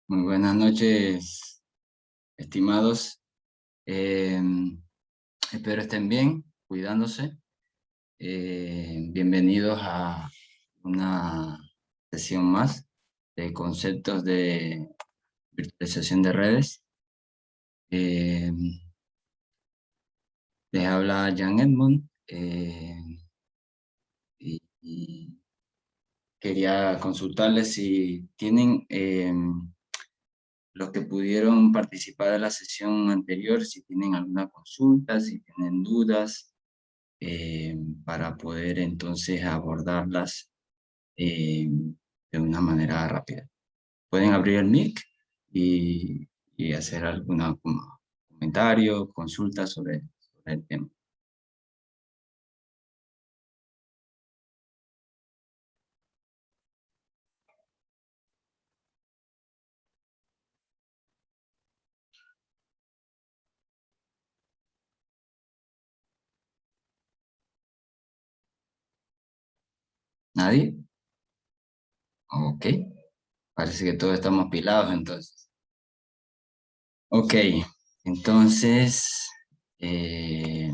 Muy buenas noches, estimados. Eh, Espero estén bien, cuidándose. Bienvenidos a una sesión más de conceptos de virtualización de redes. Eh, Les habla Jan Edmond y quería consultarles si tienen los que pudieron participar de la sesión anterior, si tienen alguna consulta, si tienen dudas, para poder entonces abordarlas de una manera rápida. Pueden abrir el mic y hacer alguna comentario, consulta sobre el tema. ¿Nadie? Ok. Parece que todos estamos pilados entonces. Ok. Entonces, eh,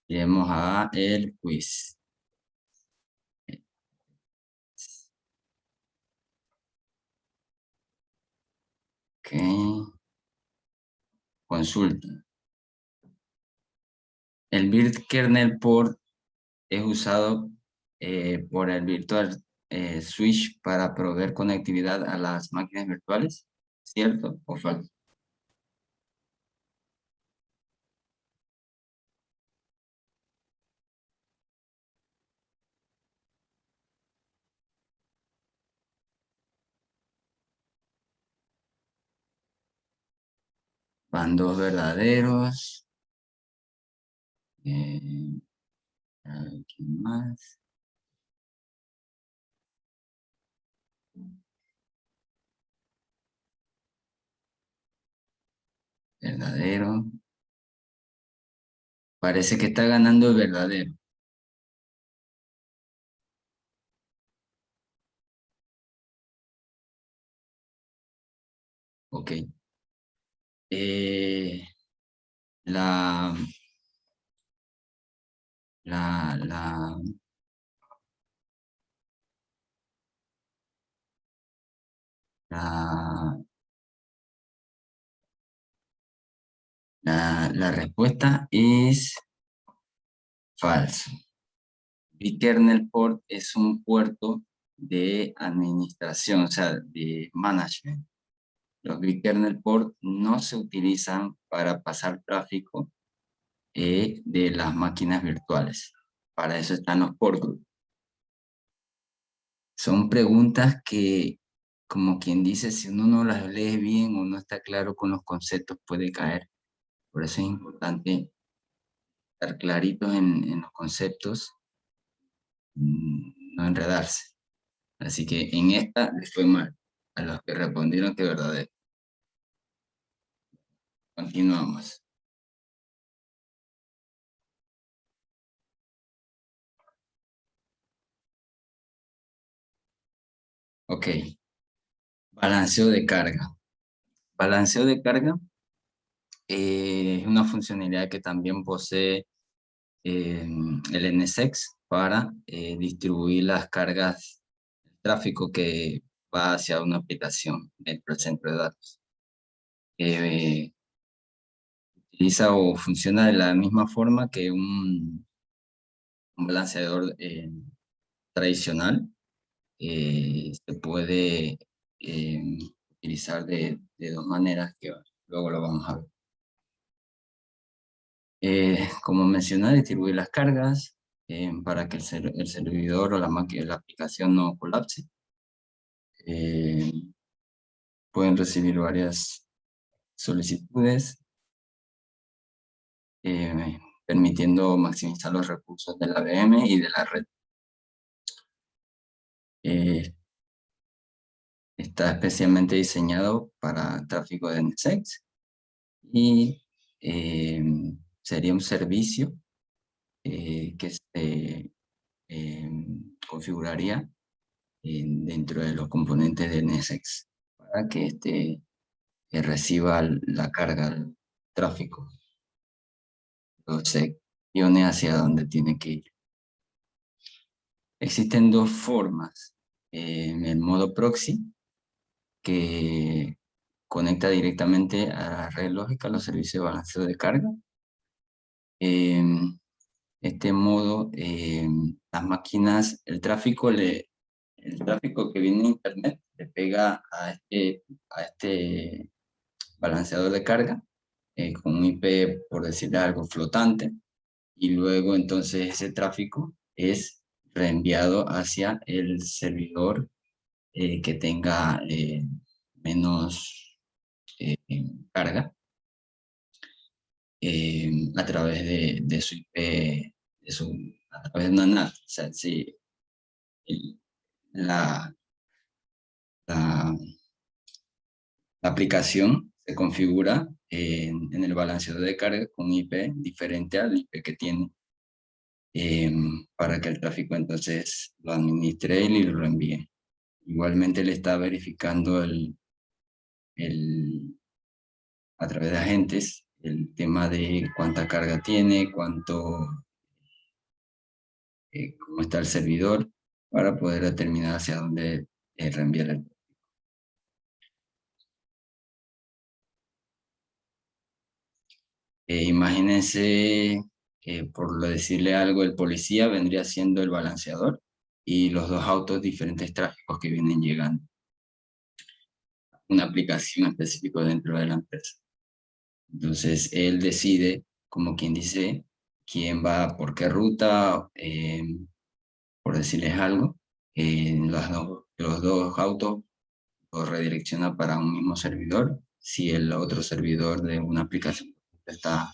iremos a el quiz. Ok. Consulta. El Virt Kernel Port es usado por el Virtual Switch para proveer conectividad a las máquinas virtuales, ¿cierto o falso? Van dos verdaderos. Eh, ¿Quién más? Verdadero. Parece que está ganando el verdadero. Ok. Eh, la, la, la, la, la respuesta es falso. vKernel Port es un puerto de administración, o sea, de management. Los vKernel Port no se utilizan para pasar tráfico de las máquinas virtuales. Para eso están los port group. Son preguntas que, como quien dice, si uno no las lee bien o no está claro con los conceptos, puede caer. Por eso es importante estar claritos en los conceptos, no enredarse. Así que en esta les fue mal a los que respondieron que verdadero. Continuamos. Ok. Balanceo de carga. Balanceo de carga es una funcionalidad que también posee el NSX para distribuir las cargas, el tráfico que va hacia una aplicación dentro del centro de datos. Utiliza o funciona de la misma forma que un balanceador tradicional. Se puede utilizar de dos maneras que luego lo vamos a ver. Como mencioné, distribuir las cargas para que el servidor o la máquina, la aplicación no colapse. Eh, Pueden recibir varias solicitudes, permitiendo maximizar los recursos de la VM y de la red. Eh, Está especialmente diseñado para tráfico de NSX y eh, sería un servicio que se configuraría dentro de los componentes de NSX para que reciba la carga del tráfico, o seccione hacia donde tiene que ir. Existen dos formas. En el modo proxy, que conecta directamente a la red lógica, los servicios de balanceo de carga. Este modo, las máquinas, el tráfico que viene de internet le pega a este balanceador de carga con un IP, por decirle algo, flotante, y luego entonces ese tráfico es reenviado hacia el servidor que tenga menos carga a través de su IP, a través de una NAT. O sea, si el- la, la, la aplicación se configura en el balanceador de carga con un IP diferente al IP que tiene para que el tráfico entonces lo administre él y lo reenvíe. Igualmente le está verificando a través de agentes el tema de cuánta carga tiene, cómo está el servidor, para poder determinar hacia dónde reenviar el. Imagínense, por decirle algo, el policía vendría siendo el balanceador y los dos autos diferentes tráficos que vienen llegando. Una aplicación específica dentro de la empresa. Entonces, él decide, como quien dice, quién va por qué ruta, por decirles algo. Los dos autos los redirecciona para un mismo servidor si el otro servidor de una aplicación está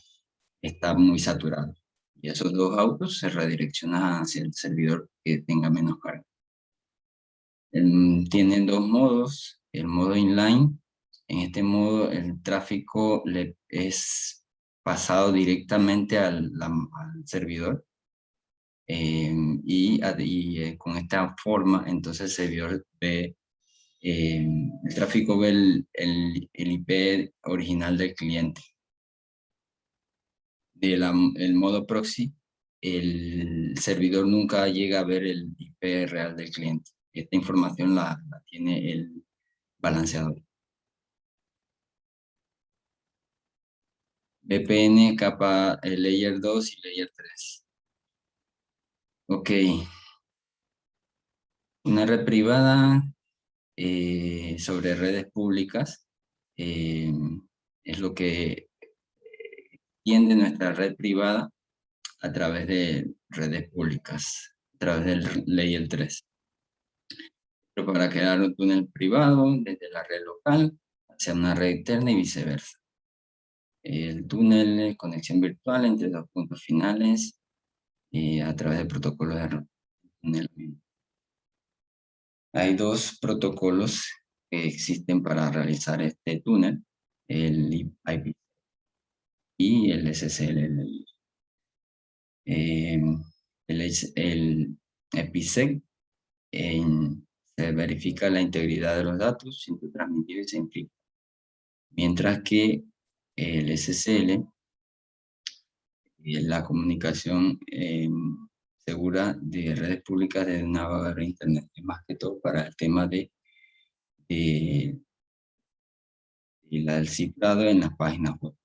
muy saturado. Y esos dos autos se redireccionan hacia el servidor que tenga menos carga. Tienen dos modos. El modo inline, en este modo el tráfico le es pasado directamente al servidor y con esta forma entonces el servidor ve el tráfico ve el IP original del cliente. El modo proxy, el servidor nunca llega a ver el IP real del cliente. Esta información la tiene el balanceador. VPN, capa Layer 2 y Layer 3. Ok. Una red privada sobre redes públicas es lo que tiende nuestra red privada a través de redes públicas, a través del Layer 3. Pero para crear un túnel privado desde la red local hacia una red externa y viceversa. El túnel es conexión virtual entre dos puntos finales a través de protocolos de túnel. Hay dos protocolos que existen para realizar este túnel, el IP y el SSL. El IPsec se verifica la integridad de los datos sin transmitir y se encripta. Mientras que el SSL es la comunicación segura de redes públicas de navegador de Internet, más que todo para el tema de del cifrado en las páginas web.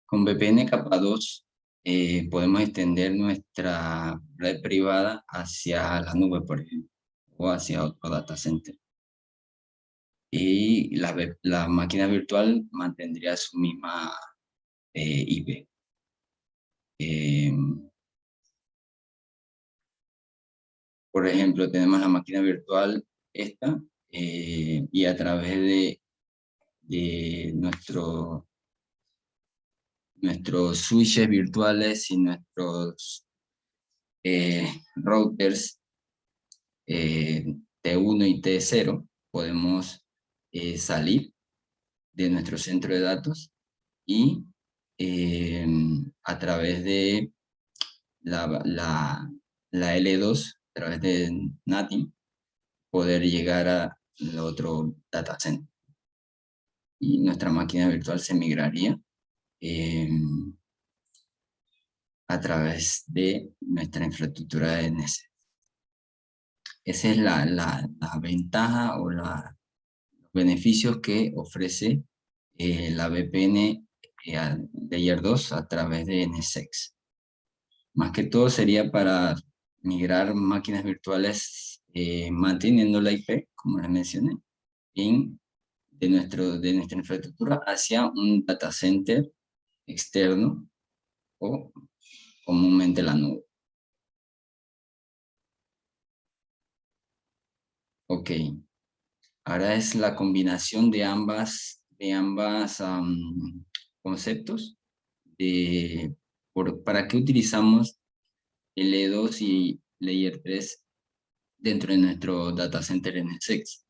Con VPN capa 2 podemos extender nuestra red privada hacia la nube, por ejemplo, o hacia otro data center. Y la máquina virtual mantendría su misma IP. Por ejemplo, tenemos la máquina virtual esta y a través de nuestros switches virtuales y nuestros routers T1 y T0 podemos salir de nuestro centro de datos y a través de la L2 través de NATI, poder llegar al otro data center. Y nuestra máquina virtual se migraría a través de nuestra infraestructura de DNS. Esa es la ventaja o los beneficios que ofrece la VPN Layer 2 a través de NSX. Más que todo sería para migrar máquinas virtuales manteniendo la IP, como les mencioné, de nuestra infraestructura hacia un data center externo o comúnmente la nube. Ok, ahora es la combinación de ambas conceptos. ¿Para qué utilizamos L2 y Layer 3 dentro de nuestro data center NSX?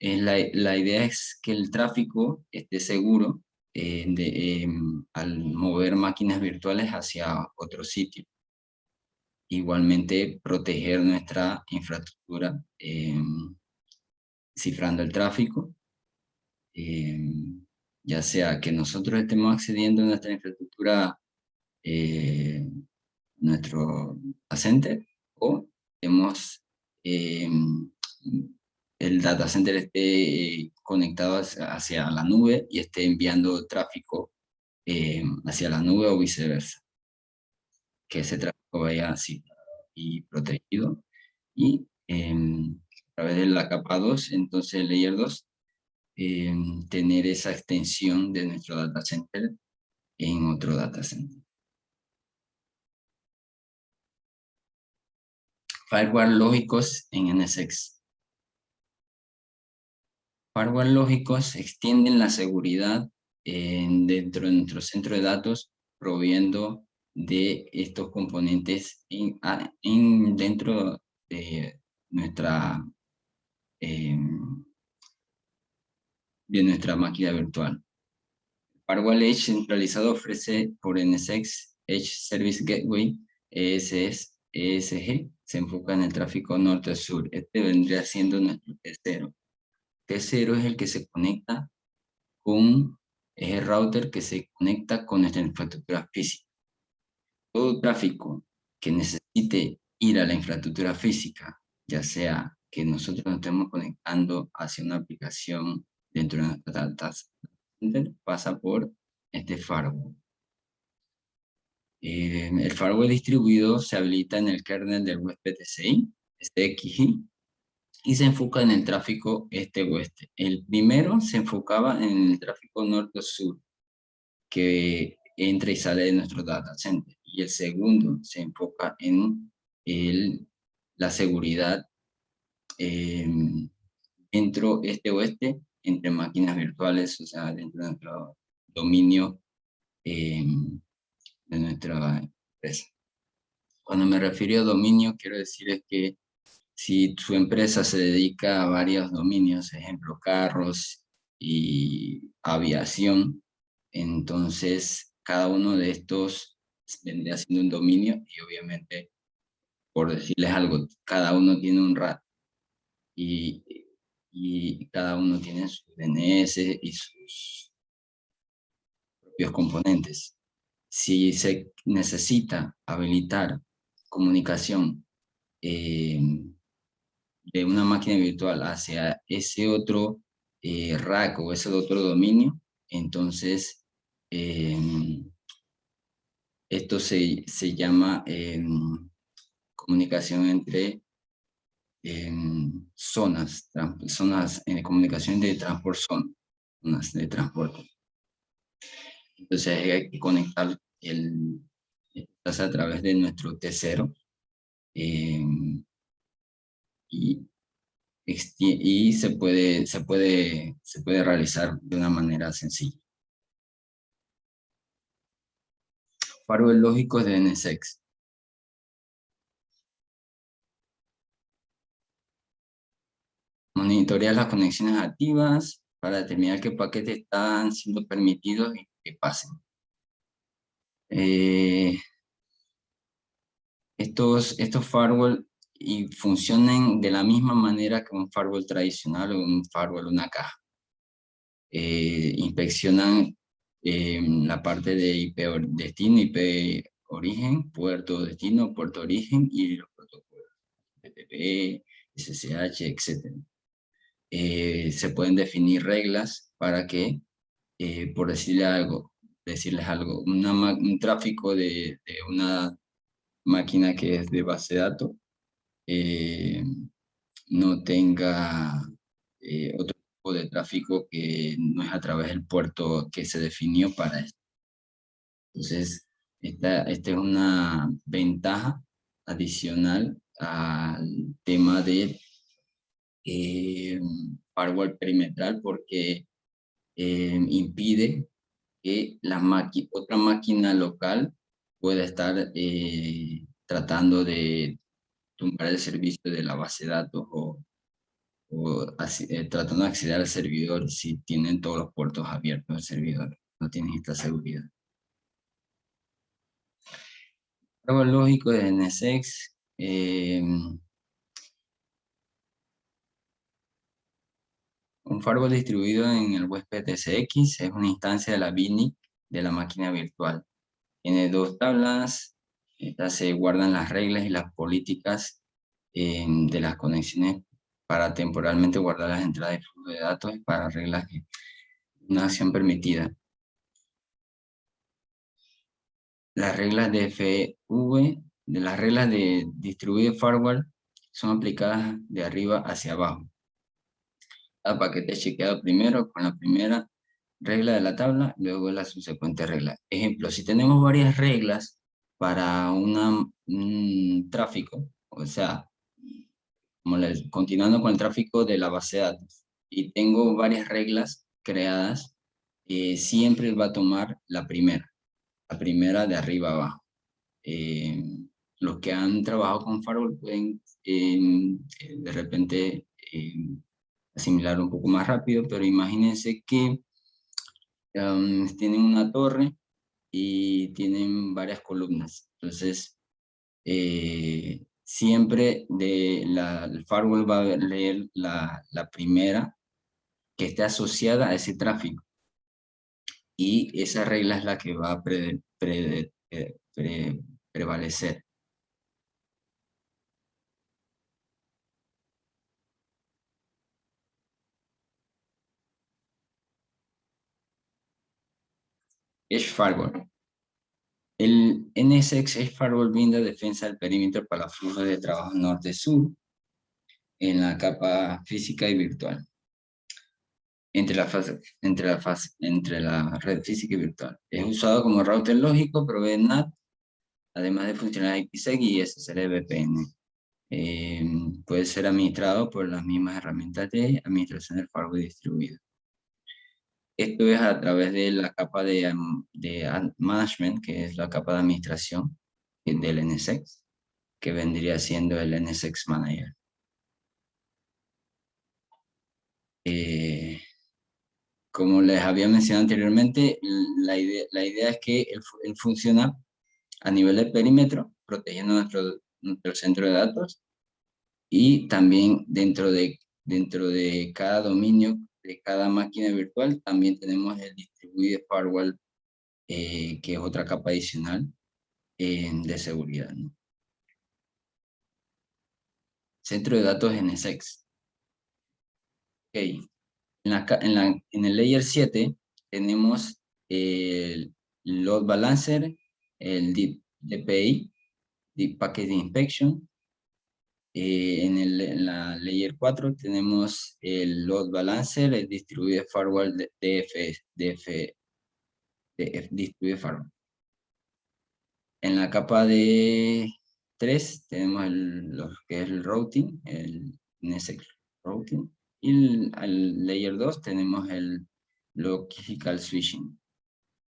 La idea es que el tráfico esté seguro al mover máquinas virtuales hacia otro sitio. Igualmente, proteger nuestra infraestructura cifrando el tráfico, ya sea que nosotros estemos accediendo a nuestra infraestructura, nuestro data center, o estemos el data center esté conectado hacia la nube y esté enviando tráfico hacia la nube o viceversa. Que ese tráfico vaya así y protegido. Y a través de la capa 2, entonces el layer 2, tener esa extensión de nuestro data center en otro data center. Firewall lógicos en NSX. Firewall lógicos extienden la seguridad dentro de nuestro centro de datos, proviendo de estos componentes dentro de nuestra, máquina virtual. Firewall Edge centralizado ofrece por NSX Edge Service Gateway, ESG, se enfoca en el tráfico norte-sur. Este vendría siendo nuestro T0. T0 es el que se conecta es el router que se conecta con nuestra infraestructura física. Todo tráfico que necesite ir a la infraestructura física, ya sea que nosotros nos estemos conectando hacia una aplicación dentro de nuestra data center, pasa por este firewall. El firewall distribuido se habilita en el kernel del web PTCI, SXI, y se enfoca en el tráfico este-oeste. El primero se enfocaba en el tráfico norte-sur, que entra y sale de nuestro data center. Y el segundo se enfoca en la seguridad dentro este-oeste, entre máquinas virtuales, o sea, dentro de nuestro dominio de nuestra empresa. Cuando me refiero a dominio, quiero decir es que si su empresa se dedica a varios dominios, ejemplo, carros y aviación, entonces cada uno de estos vendría siendo un dominio y obviamente, por decirles algo, cada uno tiene un RAT y cada uno tiene su DNS y sus propios componentes. Si se necesita habilitar comunicación de una máquina virtual hacia ese otro rack o ese otro dominio, entonces esto se llama comunicación entre zonas de comunicación de transporte, zonas de transporte. Entonces hay que conectar a través de nuestro T0 y se puede realizar de una manera sencilla. Firewall lógicos de NSX. Monitorear las conexiones activas para determinar qué paquetes están siendo permitidos y que pasen. Estos firewall y funcionen de la misma manera que un firewall tradicional o un firewall, una caja. Inspeccionan la parte de IP destino, IP origen, puerto destino, puerto origen y los protocolos TCP, SSH, etc. Se pueden definir reglas para que, por decirles algo, un tráfico de una máquina que es de base de datos no tenga otro tipo de tráfico que no es a través del puerto que se definió para esto. Entonces, esta es una ventaja adicional al tema de firewall perimetral, porque impide que otra máquina local pueda estar tratando de tumbar el servicio de la base de datos tratando de acceder al servidor si tienen todos los puertos abiertos al servidor, no tienen esta seguridad. Algo lógico de NSX. Un firewall distribuido en el huésped TSX es una instancia de la BNIC de la máquina virtual. Tiene dos tablas, estas se guardan las reglas y las políticas de las conexiones para temporalmente guardar las entradas de flujo de datos y para reglas de una acción permitida. Las reglas de las reglas de Distributed Firewall son aplicadas de arriba hacia abajo. Cada paquete es chequeado primero con la primera regla de la tabla, luego la subsecuente regla. Ejemplo, si tenemos varias reglas para un tráfico, o sea, continuando con el tráfico de la base de datos, y tengo varias reglas creadas, siempre va a tomar la primera de arriba abajo. Los que han trabajado con firewall pueden de repente asimilar un poco más rápido, pero imagínense que tienen una torre y tienen varias columnas. Entonces, siempre el firewall va a leer la primera que esté asociada a ese tráfico. Y esa regla es la que va a prevalecer. Edge Firewall. El NSX Edge Firewall brinda defensa del perímetro para la flujo de trabajo norte-sur en la capa física y virtual. Entre la red física y virtual. Es usado como router lógico, provee NAT, además de funcionar IPsec y SSL VPN. Puede ser administrado por las mismas herramientas de administración del firewall distribuido. Esto es a través de la capa de management, que es la capa de administración del NSX, que vendría siendo el NSX Manager. Como les había mencionado anteriormente, la idea es que él funciona a nivel de perímetro, protegiendo nuestro centro de datos, y también dentro de cada dominio, de cada máquina virtual, también tenemos el Distributed Firewall, que es otra capa adicional de seguridad, ¿no? Centro de datos NSX. Okay. En el layer 7 tenemos el load balancer, el DPI, Deep Packet Inspection. En la layer 4 tenemos el load balancer, el distributed firewall distributed firewall. En la capa de 3 tenemos lo que es el routing, el NSX routing. Y al layer 2 tenemos el logical switching,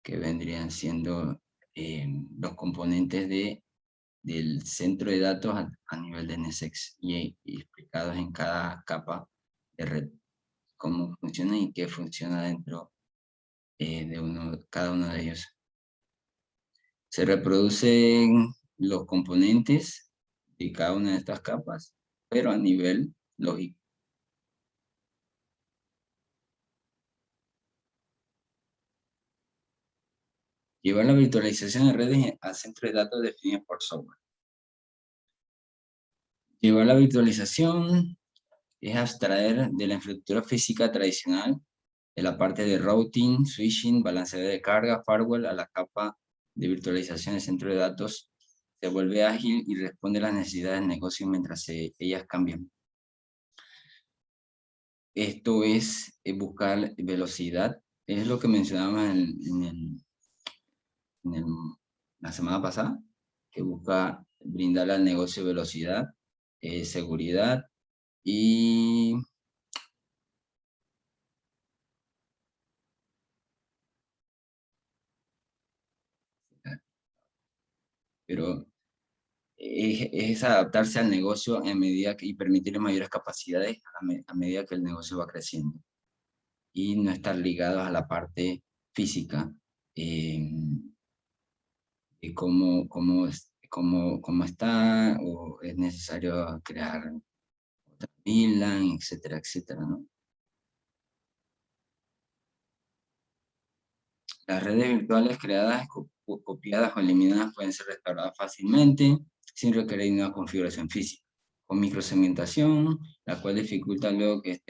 que vendrían siendo los componentes del centro de datos a nivel de NSX y explicados en cada capa de red, cómo funciona y qué funciona dentro de cada uno de ellos. Se reproducen los componentes y cada una de estas capas, pero a nivel lógico. Llevar la virtualización de redes al centro de datos definido por software. Llevar la virtualización es abstraer de la infraestructura física tradicional, de la parte de routing, switching, balanceo de carga, firewall, a la capa de virtualización del centro de datos. Se vuelve ágil y responde a las necesidades del negocio mientras ellas cambian. Esto es buscar velocidad. Es lo que mencionábamos la semana pasada, que busca brindarle al negocio velocidad, seguridad y pero es adaptarse al negocio en medida que, y permitirle mayores capacidades a medida que el negocio va creciendo. Y no estar ligados a la parte física de cómo está, o es necesario crear otra VLAN, etcétera, etcétera, ¿no? Las redes virtuales creadas, copiadas o eliminadas pueden ser restauradas fácilmente, sin requerir una configuración física, con microsegmentación, la cual dificulta luego que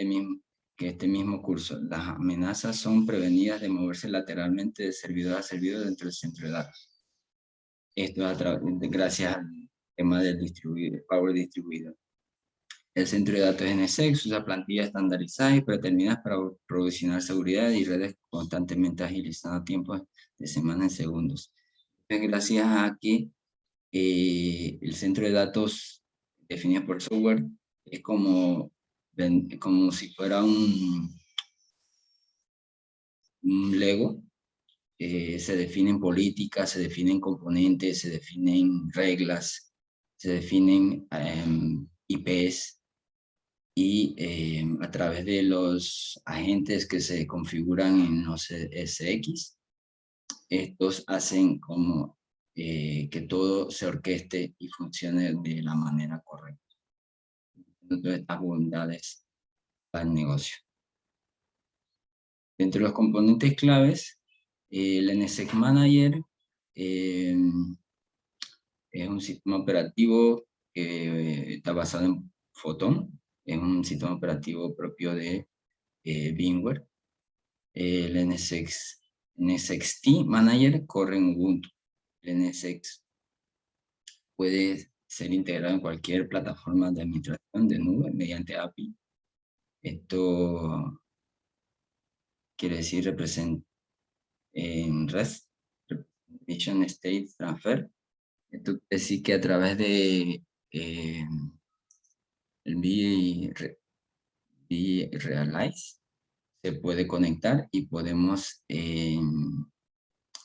este mismo curso. Las amenazas son prevenidas de moverse lateralmente de servidor a servidor dentro del centro de datos. Esto es gracias al tema del Power distribuido. El centro de datos NSX usa plantillas estandarizadas y predeterminadas para provisionar seguridad y redes constantemente agilizando tiempos de semanas en segundos. Entonces, gracias a que el centro de datos definido por software es como si fuera un Lego. Se definen políticas, se definen componentes, se definen reglas, se definen IPs, y a través de los agentes que se configuran en los SX, estos hacen como que todo se orqueste y funcione de la manera correcta. Entonces, estas bondades para el negocio. Entre los componentes claves, el NSX Manager es un sistema operativo que está basado en Photon, es un sistema operativo propio de VMware. El NSXT Manager corre en Ubuntu. El NSX puede ser integrado en cualquier plataforma de administración de nube mediante API. Esto quiere decir en REST, Representation State Transfer. Esto quiere decir que a través de el vRealize se puede conectar y podemos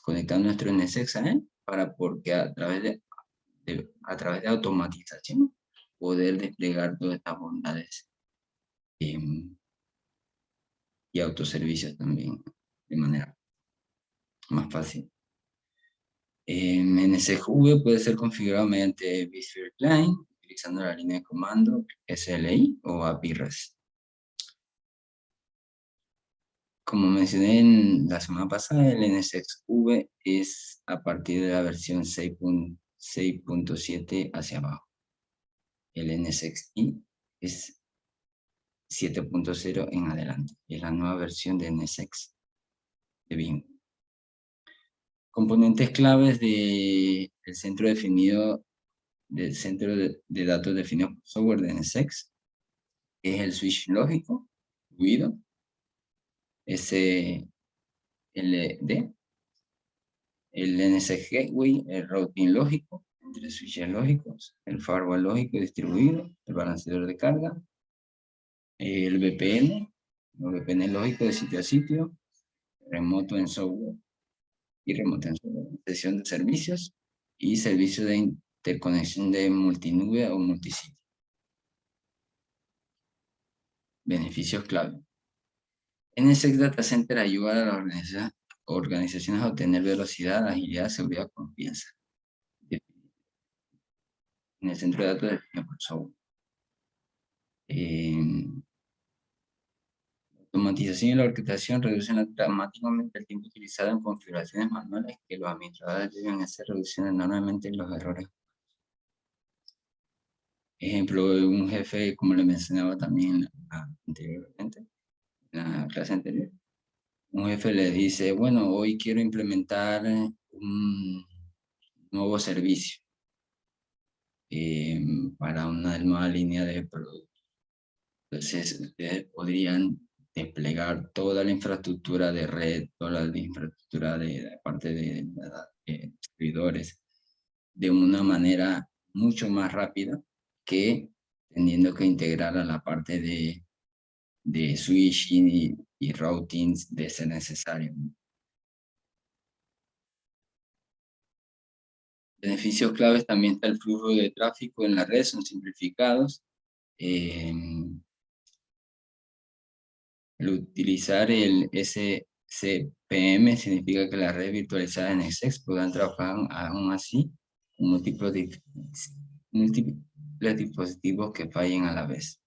conectar nuestro NSX a él porque a través de automatización poder desplegar todas estas bondades y autoservicios también de manera más fácil. NSXV puede ser configurado mediante vSphere Client utilizando la línea de comando SLI o API REST. Como mencioné en la semana pasada, el NSXV es a partir de la versión 6.7 hacia abajo. El NSXi es 7.0 en adelante. Es la nueva versión de NSX de BIM. Componentes claves del centro definido, del centro de datos definido por software de NSX es el switch lógico, ruido, SLD, el NSX Gateway, el routing lógico, entre switches lógicos, el firewall lógico distribuido, el balanceador de carga, el VPN lógico de sitio a sitio, remoto en software y remoto en software, sesión de servicios y servicio de interconexión de multinube o multisitio. Beneficios clave. NSX Data Center ayuda a las organizaciones a obtener velocidad, agilidad, seguridad, confianza. en el centro de datos de Microsoft. Automatización y la orquestación reducen dramáticamente el tiempo utilizado en configuraciones manuales que los administradores deben hacer, reduciendo enormemente los errores. Ejemplo, un jefe, como le mencionaba también anteriormente, en la clase anterior, un jefe le dice, bueno, hoy quiero implementar un nuevo servicio para una nueva línea de productos. Entonces, ustedes podrían desplegar toda la infraestructura de red, toda la infraestructura de parte de servidores, de una manera mucho más rápida que teniendo que integrar a la parte de switching y routings de ser necesario. Beneficios claves también está el flujo de tráfico en la red, son simplificados. El utilizar el SCPM significa que las redes virtualizadas en NSX podrán trabajar aún así con múltiples dispositivos que fallen a la vez.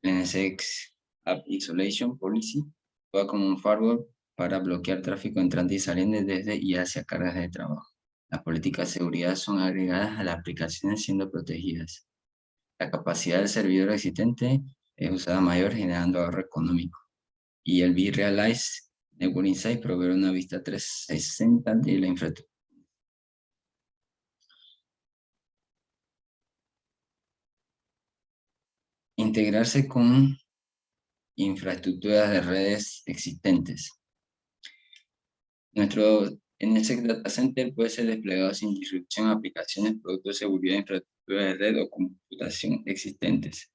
El NSX App Isolation Policy juega como un firewall para bloquear tráfico entrante y saliente desde y hacia cargas de trabajo. Las políticas de seguridad son agregadas a las aplicaciones siendo protegidas. La capacidad del servidor existente es usada mayor, generando ahorro económico. Y el vRealize Network Insight provee una vista 360 de la infraestructura. Integrarse con infraestructuras de redes existentes. Nuestro NSX Data Center puede ser desplegado sin disrupción a aplicaciones, productos de seguridad, infraestructura de red o computación existentes.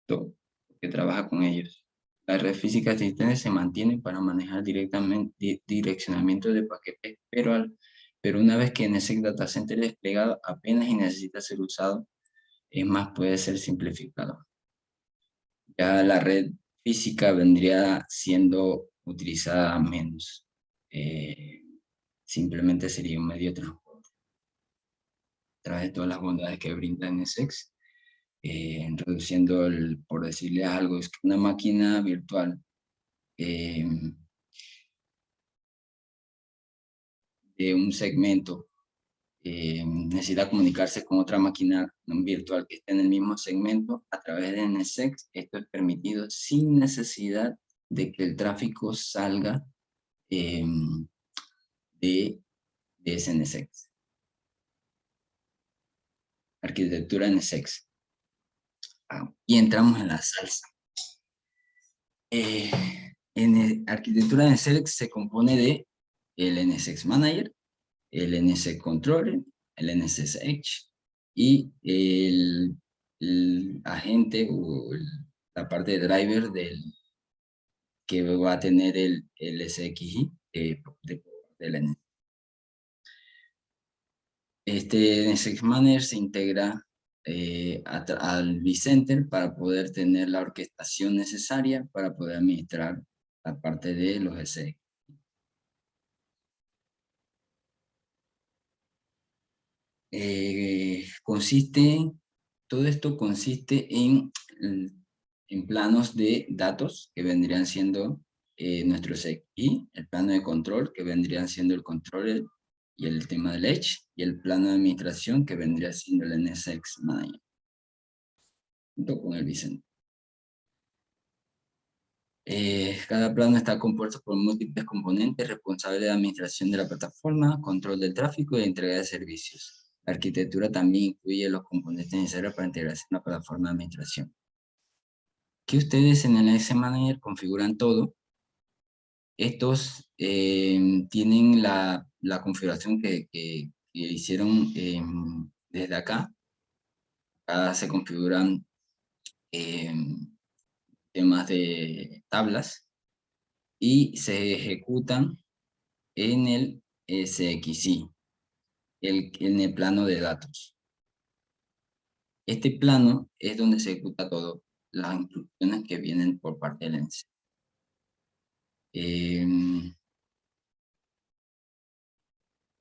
Todo que trabaja con ellos. La red física existente se mantiene para manejar directamente direccionamiento de paquetes, pero una vez que NSX Data Center es desplegado apenas y necesita ser usado, es más, puede ser simplificado. Ya la red física vendría siendo utilizada menos. Simplemente sería un medio de transporte. A través de todas las bondades que brinda NSX, reduciendo, por decirle algo, es que una máquina virtual de un segmento necesita comunicarse con otra máquina virtual que esté en el mismo segmento a través de NSX. Esto es permitido sin necesidad de que el tráfico salga de ese NSX. Arquitectura NSX. Y entramos en la salsa. En arquitectura NSX se compone de el NSX Manager, el NSX Controller, el NSX Edge y el agente o la parte de driver que va a tener el SXI del NSX. Este NSX Manager se integra al vCenter para poder tener la orquestación necesaria para poder administrar la parte de los SX. Todo esto consiste en planos de datos que vendrían siendo nuestro SXI, el plano de control que vendrían siendo el controller y el tema del Edge, y el plano de administración que vendría siendo el NSX Manager, junto con el vCenter. Cada plano está compuesto por múltiples componentes responsables de la administración de la plataforma, control del tráfico y de entrega de servicios. La arquitectura también incluye los componentes necesarios para integrarse en la plataforma de administración. Que ustedes en el NSX Manager configuran todo. Estos tienen la configuración que hicieron desde acá. Acá se configuran temas de tablas y se ejecutan en el SXI, en el plano de datos. Este plano es donde se ejecuta todo, las instrucciones que vienen por parte del NSX.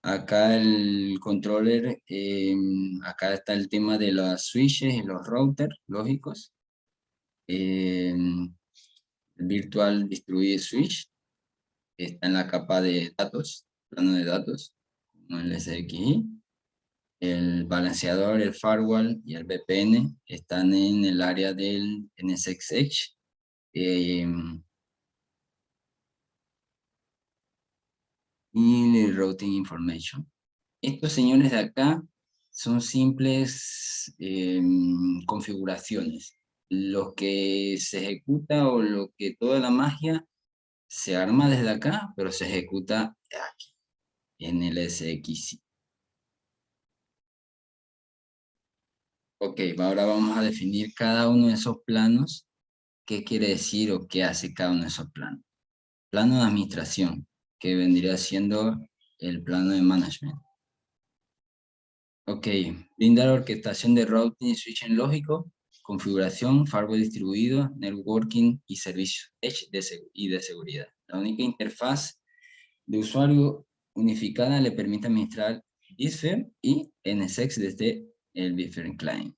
Acá el controller, acá está el tema de los switches y los routers lógicos. El Virtual Distributed Switch está en la capa de datos, plano de datos, como el SXI. El balanceador, el firewall y el VPN están en el área del NSX Edge. Y el Routing Information. Estos señores de acá son simples configuraciones. Lo que se ejecuta o lo que toda la magia se arma desde acá, pero se ejecuta aquí, en el SXI. Ok, ahora vamos a definir cada uno de esos planos, qué quiere decir o qué hace cada uno de esos planos. Plano de administración, que vendría siendo el plano de management. Ok, brinda orquestación de routing y switching lógico, configuración, firewall distribuido, networking y servicios Edge y de seguridad. La única interfaz de usuario unificada le permite administrar vSphere y NSX desde el vSphere Client.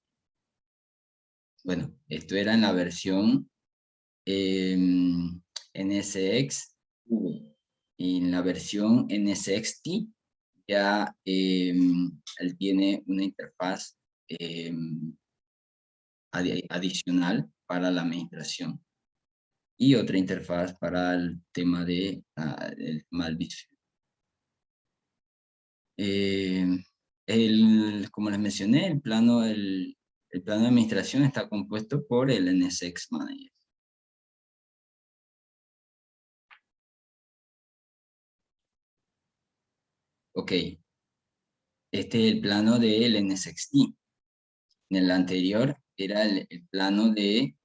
Bueno, esto era en la versión NSX V. Y en la versión NSXT ya él tiene una interfaz adicional para la administración y otra interfaz para el tema de el Malvis. Como les mencioné, el plano de administración está compuesto por el NSX Manager. Ok, este es el plano del NSXT. En el anterior era el plano de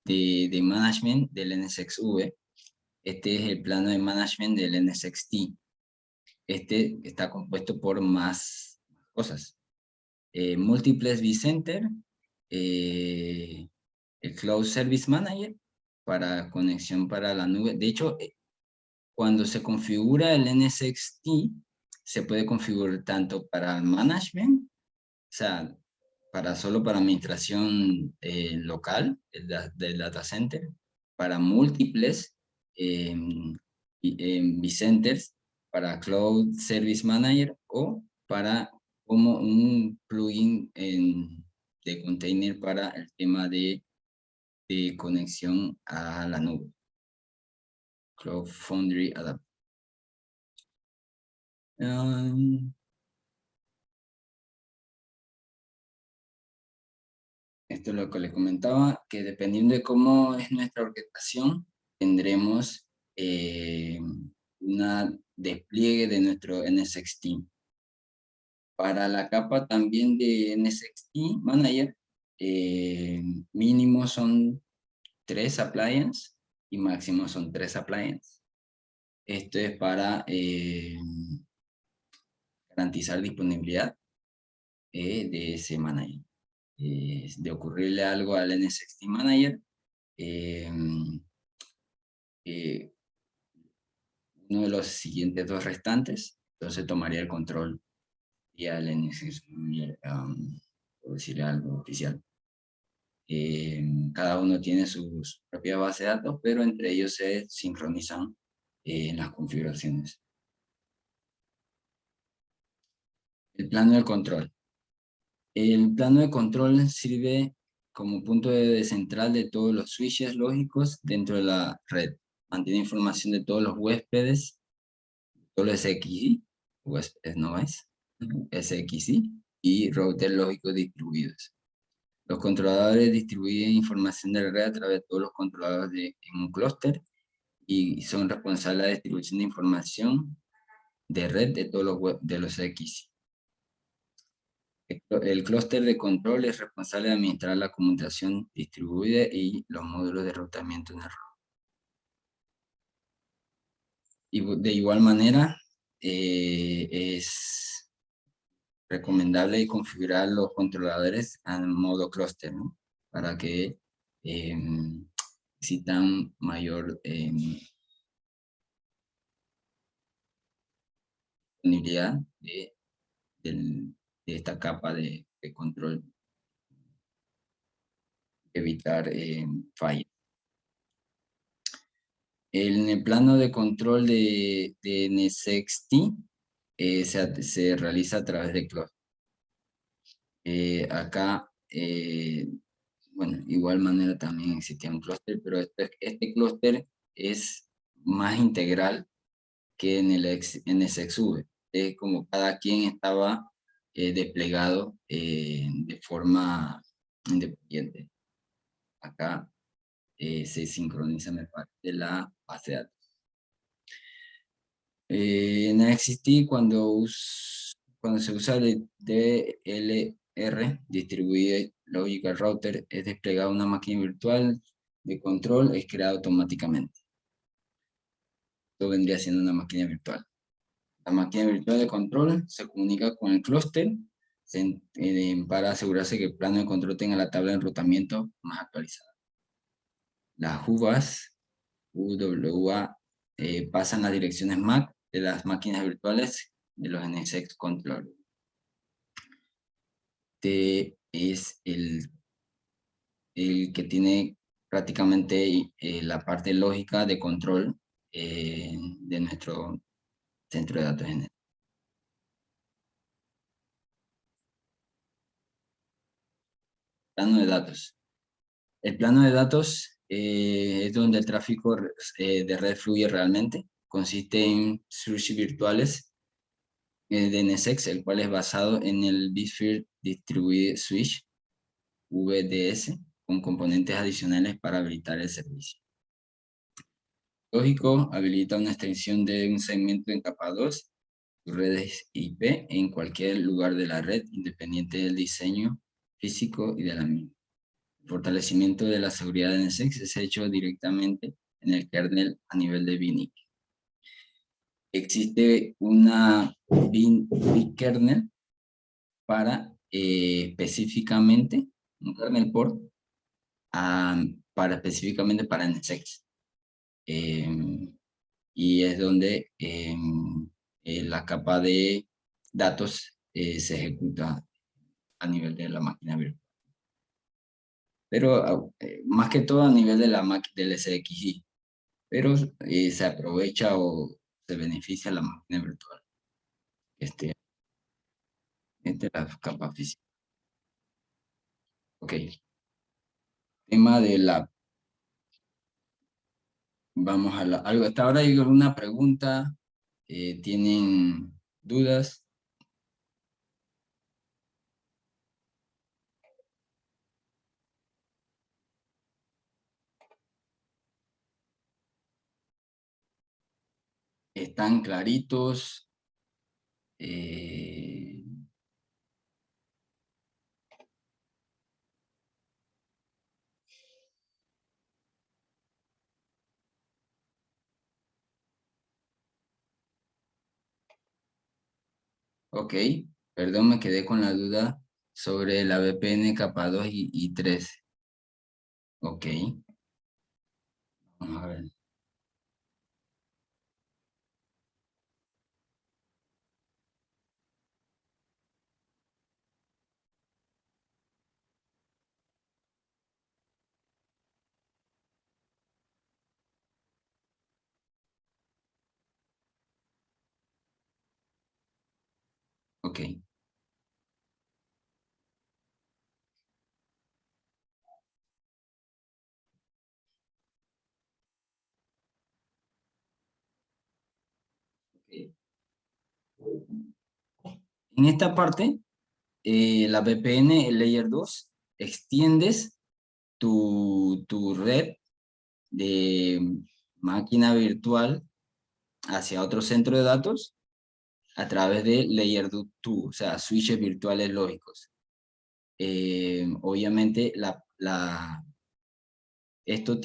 management del NSXV. Este es el plano de management del NSXT. Este está compuesto por más cosas. Múltiples vCenter, el Cloud Service Manager para conexión para la nube. De hecho, cuando se configura el NSXT, se puede configurar tanto para el management, o sea, solo para administración local del data center, para múltiples vCenters, para Cloud Service Manager o para como un plugin de container para el tema de conexión a la nube. Cloud Foundry Adapter. Esto es lo que les comentaba, que dependiendo de cómo es nuestra orquestación, tendremos un despliegue de nuestro NSXT. Para la capa también de NSXT Manager, mínimo son 3 appliances y máximo son 3 appliances. Esto es para garantizar disponibilidad de ese manager. De ocurrirle algo al NSXT Manager, uno de los siguientes dos restantes, entonces tomaría el control y al NSX, por decirle algo oficial. Cada uno tiene su propia base de datos, pero entre ellos se sincronizan las configuraciones. El plano de control. El plano de control sirve como punto de central de todos los switches lógicos dentro de la red. Mantiene información de todos los huéspedes, todos los SXI, huéspedes no es, SXI, y routers lógicos distribuidos. Los controladores distribuyen información de la red a través de todos los controladores en un clúster y son responsables de la distribución de información de red de todos los SXI. El clúster de control es responsable de administrar la conmutación distribuida y los módulos de rotamiento en el red. Y de igual manera, es recomendable configurar los controladores en modo clúster, ¿no? Para que necesitan mayor disponibilidad de esta capa de control, evitar fallas. En el plano de control de NSXT se realiza a través de clúster. Acá, bueno, igual manera también existía un clúster, pero este clúster es más integral que en el NSXV. Es como cada quien estaba desplegado de forma independiente. Acá se sincroniza, me parece, la base de datos. En NXT, cuando se usa el DLR, Distributed Logical Router, es desplegada una máquina virtual de control, es creada automáticamente. Esto vendría siendo una máquina virtual. La máquina virtual de control se comunica con el clúster para asegurarse que el plano de control tenga la tabla de enrutamiento más actualizada. Las UVAs, UWA, pasan las direcciones MAC de las máquinas virtuales de los NSX controllers. Este es el que tiene prácticamente la parte lógica de control de nuestro centro de datos NSX. Plano de datos. El plano de datos es donde el tráfico de red fluye realmente. Consiste en switches virtuales de NSX, el cual es basado en el vSphere Distributed Switch, VDS, con componentes adicionales para habilitar el servicio. Lógico, habilita una extensión de un segmento en capa 2, redes IP en cualquier lugar de la red, independiente del diseño físico y de la misma. El fortalecimiento de la seguridad de NSX es hecho directamente en el kernel a nivel de BNIC. Existe una kernel para específicamente, un kernel port para específicamente para NSX. Y es donde la capa de datos se ejecuta a nivel de la máquina virtual. Pero más que todo a nivel de del SXI. Pero se aprovecha o se beneficia la máquina virtual. Esta es la capa física. Ok. Tema de la... Vamos a algo. Hasta ahora hay alguna pregunta. ¿Tienen dudas? ¿Están claritos? Ok, perdón, me quedé con la duda sobre la VPN capa 2 y 3. Ok, vamos a ver. Ok. En esta parte, la VPN, el Layer 2, extiendes tu red de máquina virtual hacia otro centro de datos a través de Layer 2, o sea, switches virtuales lógicos. Obviamente, esto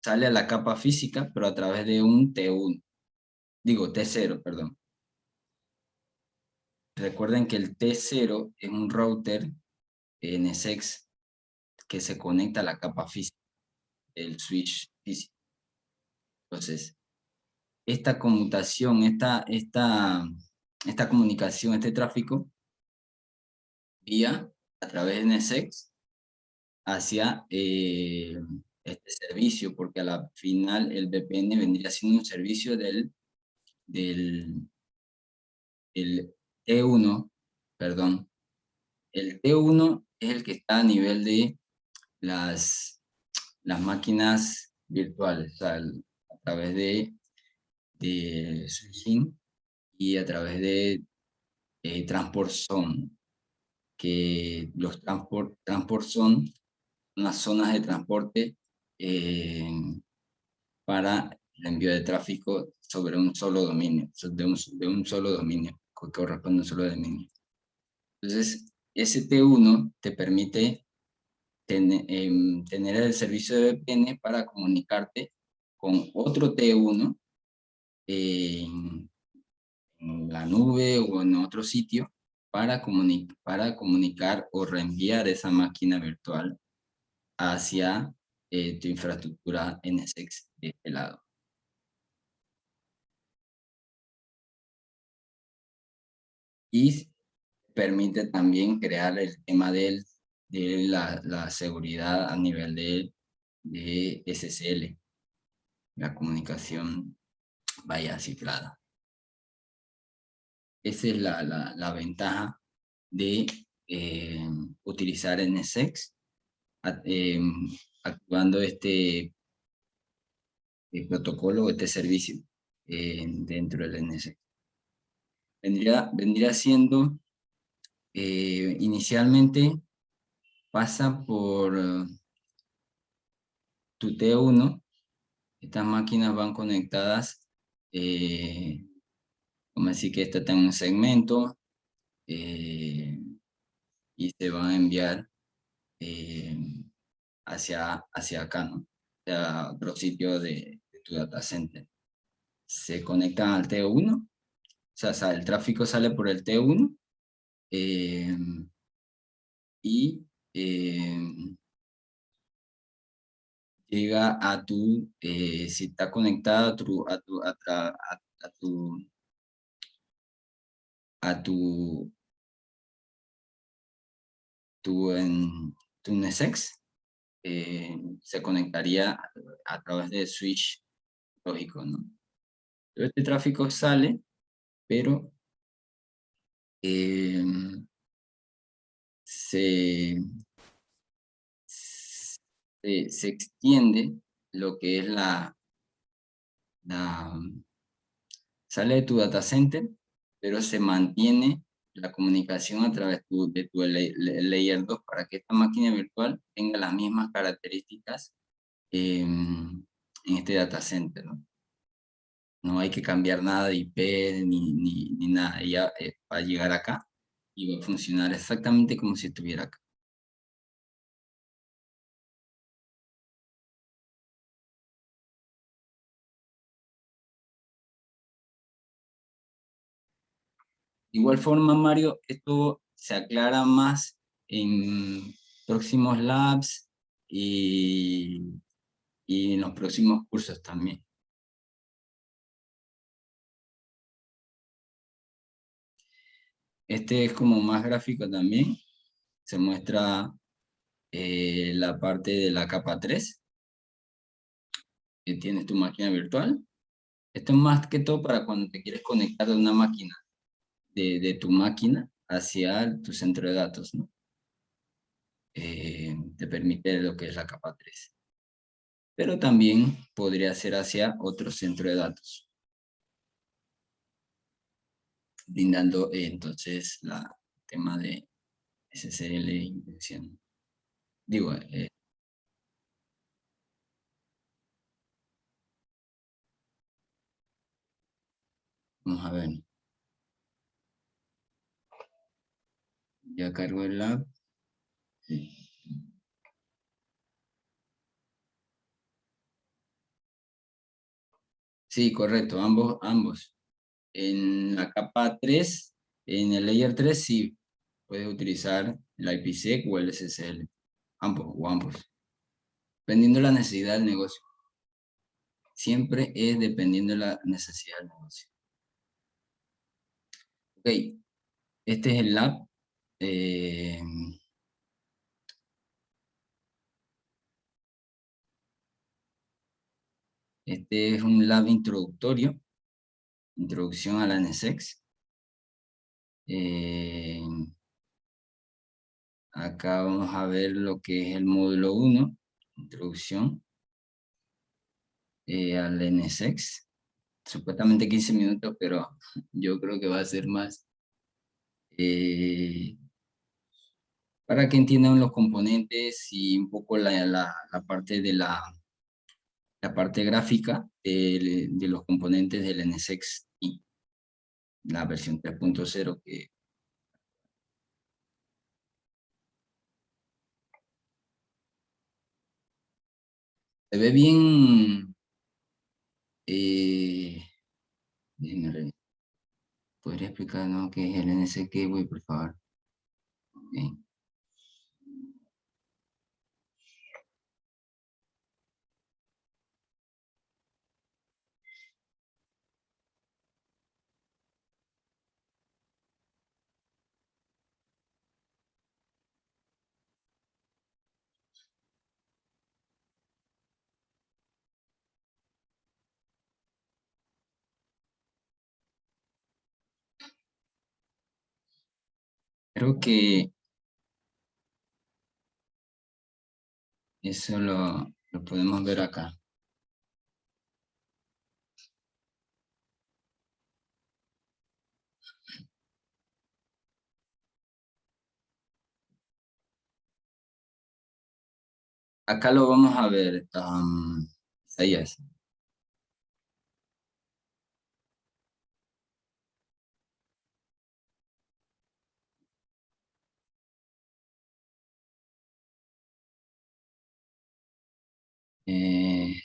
sale a la capa física, pero a través de un T1, digo T0, perdón. Recuerden que el T0 es un router NSX que se conecta a la capa física, el switch físico. Entonces, esta conmutación, esta comunicación, este tráfico, vía a través de NSX hacia este servicio, porque a la final el VPN vendría siendo un servicio del T1, perdón. El T1 es el que está a nivel de las máquinas virtuales, o sea, a través de switching y a través de transport zone, que los transport zone son unas zonas de transporte para el envío de tráfico sobre un solo dominio, de un solo dominio, que corresponde a un solo dominio. Entonces, ese T1 te permite tener el servicio de VPN para comunicarte con otro T1 en la nube o en otro sitio para comunicar o reenviar esa máquina virtual hacia tu infraestructura NSX de este lado. Y permite también crear el tema de la seguridad a nivel de SSL, la comunicación vaya cifrada. Esa es la ventaja de utilizar NSX, activando este protocolo, este servicio dentro del NSX. Vendría siendo, inicialmente pasa por tu T1, estas máquinas van conectadas, como decir que esta está en un segmento, y se van a enviar hacia acá, ¿no? A otro sitio de tu data center. Se conectan al T1, o sea, el tráfico sale por el T1, y llega a si está conectado a tu NSX, se conectaría a través de switch lógico, ¿no? Todo este tráfico sale, pero se extiende lo que es sale de tu data center, pero se mantiene la comunicación a través de tu layer 2 para que esta máquina virtual tenga las mismas características en este data center, ¿no? No hay que cambiar nada de IP ni nada. Ella va a llegar acá y va a funcionar exactamente como si estuviera acá. De igual forma, Mario, esto se aclara más en próximos labs y en los próximos cursos también. Este es como más gráfico también. Se muestra la parte de la capa 3, que tienes tu máquina virtual. Esto es más que todo para cuando te quieres conectar de una máquina, de tu máquina hacia tu centro de datos, ¿no? Te permite lo que es la capa 3. Pero también podría ser hacia otro centro de datos, brindando entonces el tema de SSL intención. Digo, vamos a ver, ya cargo el lab. Sí. Sí, correcto, ambos. En la capa 3, en el layer 3, sí, puedes utilizar el IPsec o el SSL, ambos, dependiendo de la necesidad del negocio. Siempre es dependiendo de la necesidad del negocio. Ok, este es el lab. eh, Este es un lab introductorio, introducción a la NSX. Acá vamos a ver lo que es el módulo 1, introducción al NSX. Supuestamente 15 minutos, pero yo creo que va a ser más. Para que entiendan los componentes y un poco la parte de la parte gráfica de los componentes del NSX y la versión 3.0 que se ve bien. eh, Déjenme ¿Podría explicar, no, qué es el NSX Gateway, por favor? Ok. Creo que eso lo podemos ver acá. Acá lo vamos a ver, Isaías.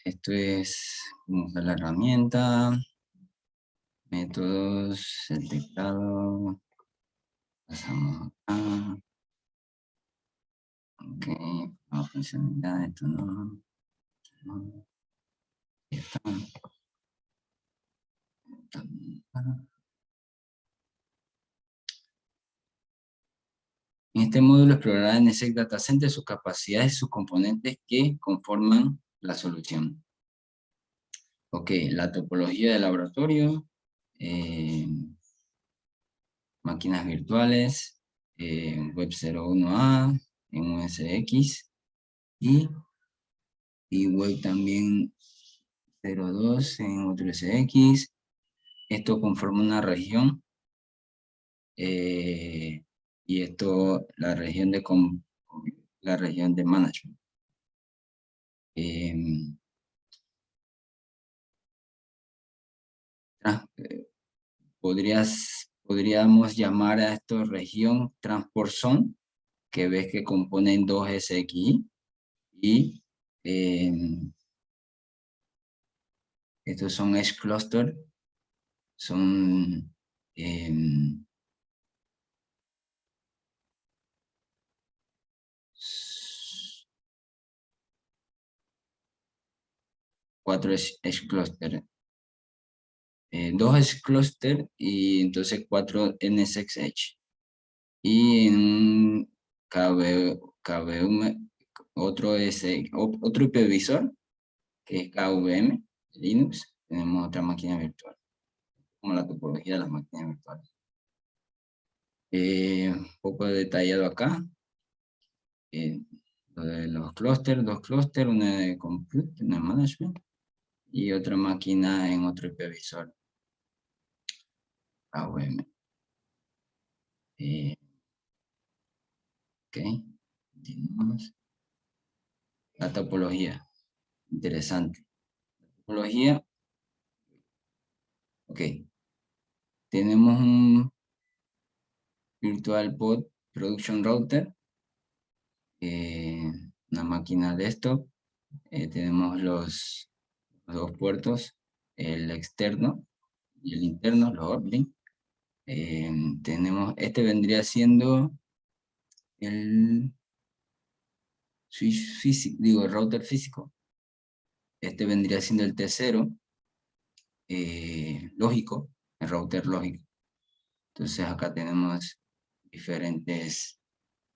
Esto es cómo usar la herramienta, métodos, el teclado, pasamos acá, ok, funcionalidad, esto no, ya está. En este módulo explorará NSX Data Center sus capacidades y sus componentes que conforman la solución. Ok, la topología de laboratorio, eh, máquinas virtuales, Web 01A, en USX y Web también 02 en otro USX. Esto conforma una región y esto la región de management. Podríamos llamar a esto región Transport Zone, que ves que componen dos SXI, y estos son Edge Cluster, son cuatro Edge Cluster, dos Edge Cluster y entonces cuatro NSX Edge. Y en KVM, otro hipervisor, que es KVM, Linux, tenemos otra máquina virtual, como la topología de las máquinas virtuales. Un poco detallado acá, lo de los clústeres, dos clústeres, una de compute, una de management, y otra máquina en otro hipervisor, KVM. Ok, continuamos. La topología, interesante. La topología, ok. Tenemos un VirtualBox Production Router, una máquina desktop. Tenemos los dos puertos, el externo y el interno, los uplink. Este vendría siendo el switch físico, digo, el router físico. Este vendría siendo el T0 lógico, el router lógico. Entonces acá tenemos diferentes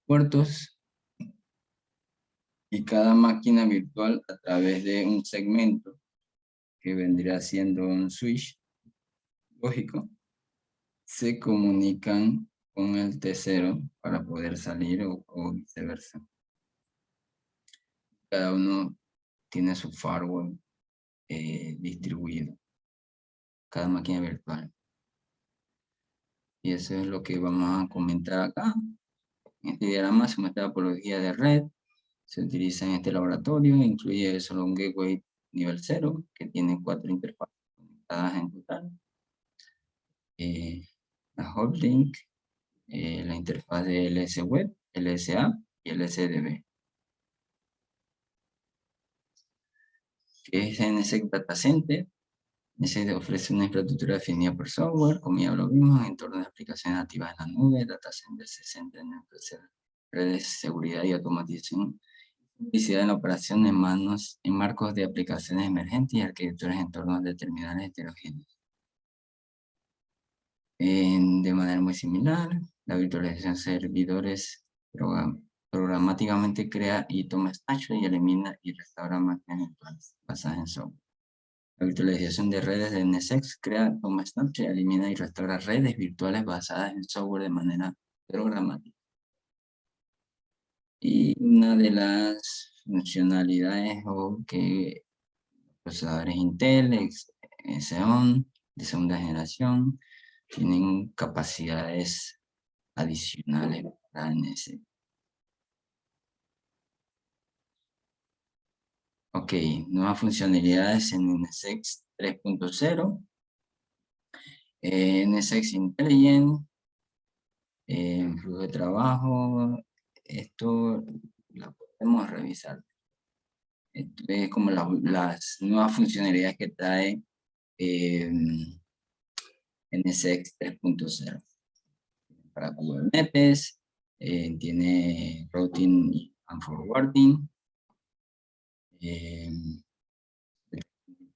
puertos y cada máquina virtual a través de un segmento que vendría siendo un switch lógico, se comunican con el T0 para poder salir o viceversa. Cada uno tiene su firewall distribuido, cada máquina virtual. Y eso es lo que vamos a comentar acá. En este diagrama se muestra la topología de red. Se utiliza en este laboratorio. Incluye solo un gateway nivel 0, que tiene 4 interfaces conectadas en total. La hotlink, la interfaz de LS Web, LSA y LSDB. Que es NSX Data Center. NSX ofrece una infraestructura definida por software, como ya lo vimos, entornos de aplicaciones activas en la nube. Data Center se centra en redes, seguridad y automatización. Simplicidad en la operación en marcos de aplicaciones emergentes y arquitecturas en entornos de terminales heterogéneos. De manera muy similar, la virtualización de servidores programáticamente crea y toma snapshots y elimina y restaura máquinas virtuales basadas en software. La virtualización de redes de NSX crea, toma snapshots, elimina y restaura redes virtuales basadas en software de manera programática. Y una de las funcionalidades que procesadores Intel, Xeon de segunda generación, tienen capacidades adicionales para NSX. Ok, nuevas funcionalidades en NSX 3.0. NSX Intelligent, flujo de trabajo, esto lo podemos revisar. Esto es como las nuevas funcionalidades que trae NSX 3.0. Para Kubernetes, tiene routing and forwarding,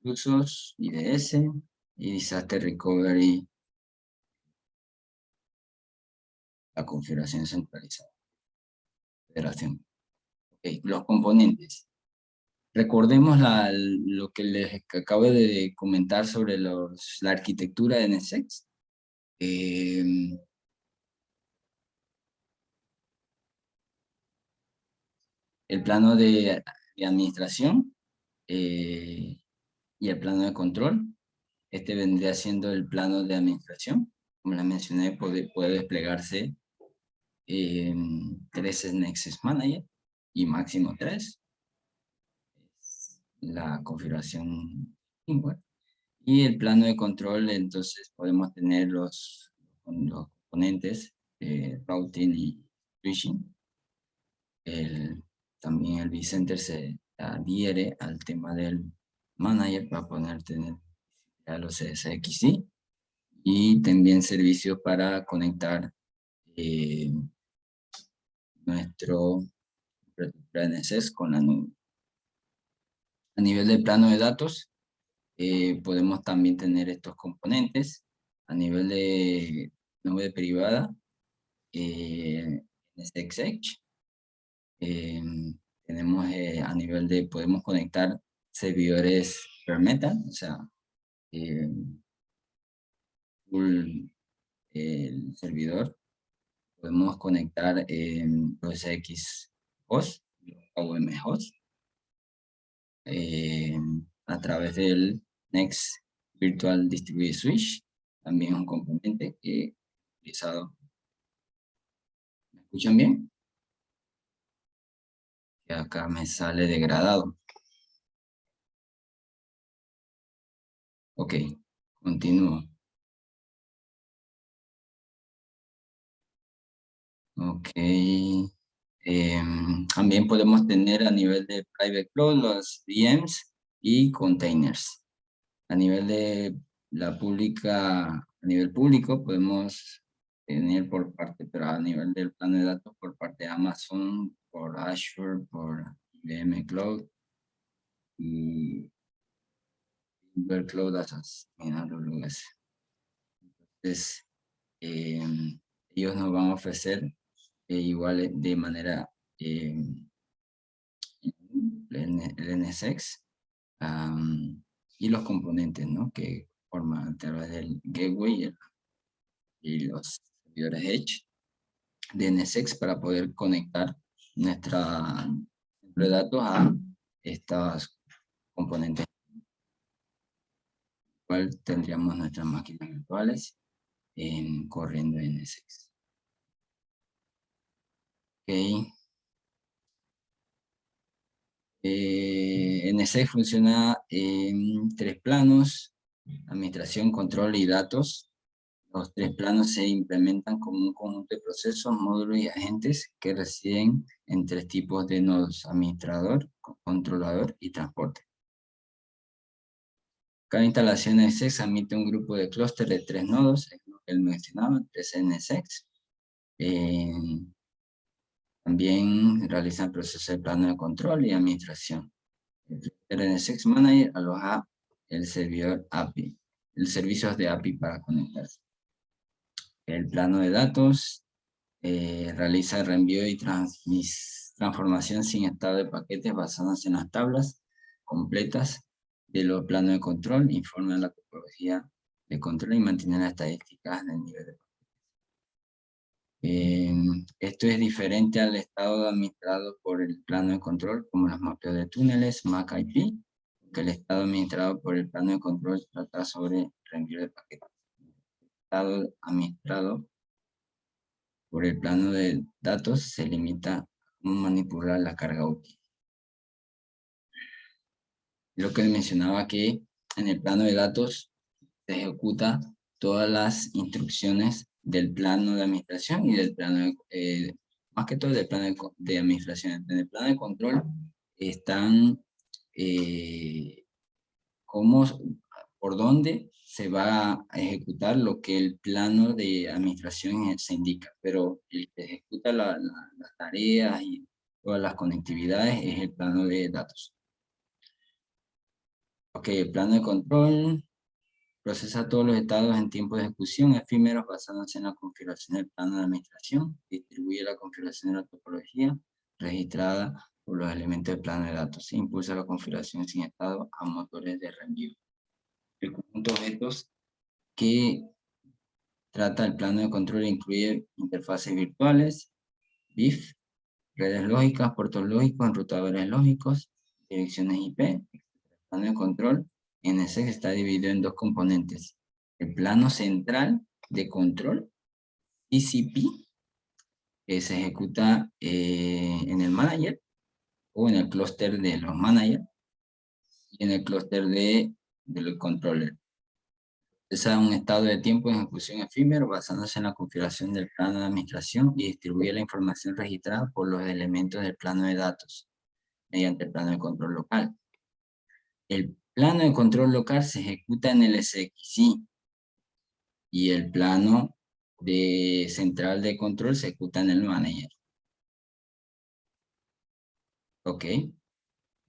usos, IDS y Disaster Recovery, la configuración centralizada. Federación. Okay, los componentes. Recordemos lo que les acabo de comentar sobre la arquitectura de NSX. El plano de administración y el plano de control. Este vendría siendo el plano de administración. Como la mencioné, puede desplegarse 3 Nexus Manager y máximo 3. La configuración firmware. Y el plano de control, entonces podemos tener los componentes routing y switching. También el vCenter se adhiere al tema del manager para poder tener a los CSXi y también servicios para conectar nuestro NSS con la nube. A nivel del plano de datos, podemos también tener estos componentes. A nivel de nube privada, NSX Edge, tenemos a nivel de, podemos conectar servidores bare metal, o sea, full el servidor. Podemos conectar los X host, OM host, a través del Next Virtual Distributed Switch, también es un componente que he utilizado. ¿Me escuchan bien? Que acá me sale degradado. Ok, continúo. Ok. También podemos tener a nivel de Private Cloud los VMs y containers. A nivel de la pública, a nivel público podemos tener por parte, pero a nivel del plano de datos por parte de Amazon, por Azure, por IBM Cloud y Workload Access en AWS. Entonces, ellos nos van a ofrecer igual de manera el NSX y los componentes, ¿no? Que forman a través del gateway y los servidores Edge de NSX para poder conectar nuestra de datos a estos componentes, cual tendríamos nuestras máquinas virtuales corriendo en NSX. Ok. NSX funciona en 3 planos: administración, control y datos. Los 3 planos se implementan como un conjunto de procesos, módulos y agentes que residen en 3 tipos de nodos: administrador, controlador y transporte. Cada instalación NSX admite un grupo de clúster de 3 nodos, es lo que él mencionaba, 3 NSX. También realizan procesos de plano de control y administración. El NSX Manager aloja el servidor API, el servicio de API para conectarse. El plano de datos realiza el reenvío y transformación sin estado de paquetes basadas en las tablas completas de los planos de control, informa la topología de control y mantiene las estadísticas del nivel de paquetes. Esto es diferente al estado administrado por el plano de control, como los mapeos de túneles, MAC-IP, que el estado administrado por el plano de control trata sobre reenvío de paquetes. El estado administrado por el plano de datos se limita a cómo manipular la carga útil. Lo que mencionaba, que en el plano de datos se ejecuta todas las instrucciones del plano de administración y del plano más que todo del plano de administración. En el plano de control están por dónde se va a ejecutar lo que el plano de administración se indica, pero el que ejecuta las tareas y todas las conectividades es el plano de datos. Ok, el plano de control procesa todos los estados en tiempo de ejecución efímeros basándose en la configuración del plano de administración, distribuye la configuración de la topología registrada por los elementos del plano de datos, e impulsa la configuración sin estado a motores de reenvío. El conjunto de objetos que trata el plano de control incluye interfaces virtuales, BIF, redes lógicas, puertos lógicos, enrutadores lógicos, direcciones IP. El plano de control NSX está dividido en 2 componentes: el plano central de control, TCP, que se ejecuta en el manager o en el clúster de los managers, y en el clúster del controller. Es un estado de tiempo de ejecución efímero basándose en la configuración del plano de administración y distribuye la información registrada por los elementos del plano de datos mediante el plano de control local. El plano de control local se ejecuta en el SXI y el plano central de control se ejecuta en el manager. Ok.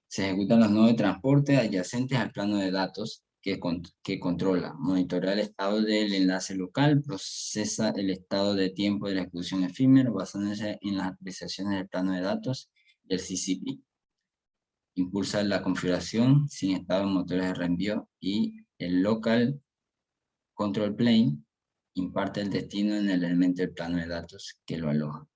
Se ejecutan los nodos de transporte adyacentes al plano de datos que controla, monitorea el estado del enlace local, procesa el estado de tiempo de la ejecución efímero basándose en las actualizaciones del plano de datos y el CCP. Impulsa la configuración sin estado en motores de reenvío, y el local control plane imparte el destino en el elemento del plano de datos que lo aloja.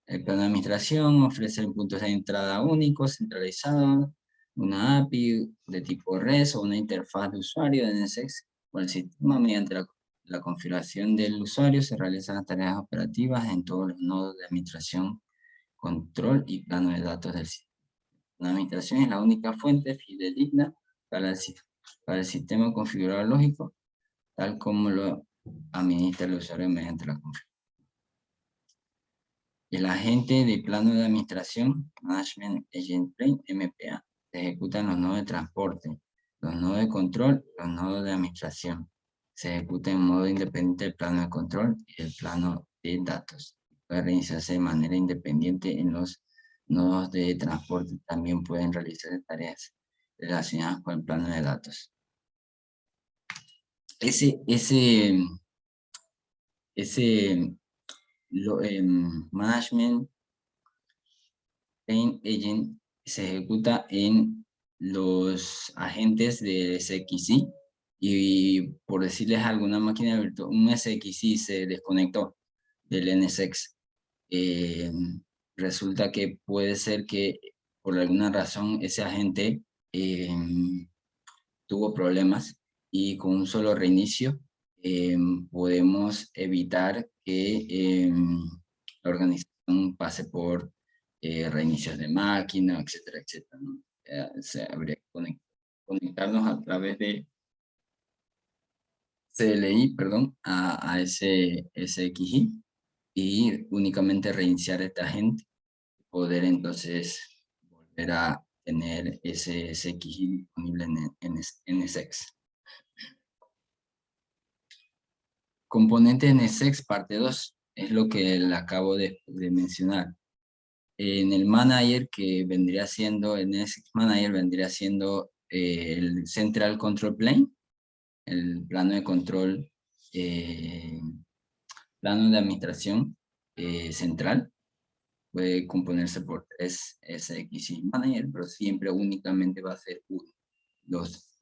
El plano de administración ofrece puntos de entrada únicos, centralizados, una API de tipo REST o una interfaz de usuario de NSX o el sistema. Mediante la configuración del usuario se realizan las tareas operativas en todos los nodos de administración, control y plano de datos del sistema. La administración es la única fuente fidedigna para el sistema configurador lógico, tal como lo administra el usuario mediante la configuración. El agente de plano de administración, Management Agent Plane, MPA, se ejecutan los nodos de transporte, los nodos de control, los nodos de administración. Se ejecuta en modo independiente el plano de control y el plano de datos. Puede reiniciarse de manera independiente en los nodos de transporte. También pueden realizar tareas relacionadas con el plano de datos. Management Plane Agent se ejecuta en los agentes de SXI, y por decirles alguna máquina virtual, un SXI se desconectó del NSX. Resulta que puede ser que por alguna razón ese agente tuvo problemas, y con un solo reinicio podemos evitar que la organización pase por reinicios de máquina, etcétera, etcétera, ¿no? Habría que conectarnos a través de CLI, perdón, a ese SXI, y únicamente reiniciar este agente, poder entonces volver a tener ese SXI disponible en NSX. Componente NSX parte 2, es lo que le acabo de mencionar. En el manager, que vendría siendo, el NSX Manager vendría siendo el Central Control Plane, el plano de control, plano de administración central. Puede componerse por 3 SXI Manager, pero siempre únicamente va a ser uno. Los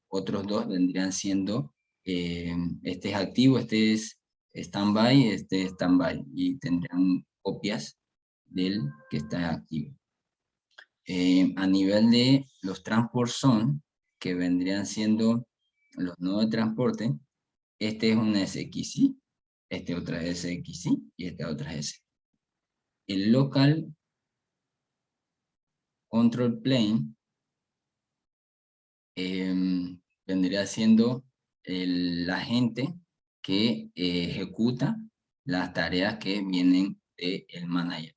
otros dos vendrían siendo, este es activo, este es standby, este es standby, y tendrán copias del que está activo. A nivel de los transport zone, que vendrían siendo los nodos de transporte, este es una SXI, este otra SXI, y esta otra SXI. El local control plane vendría siendo el agente que ejecuta las tareas que vienen del manager,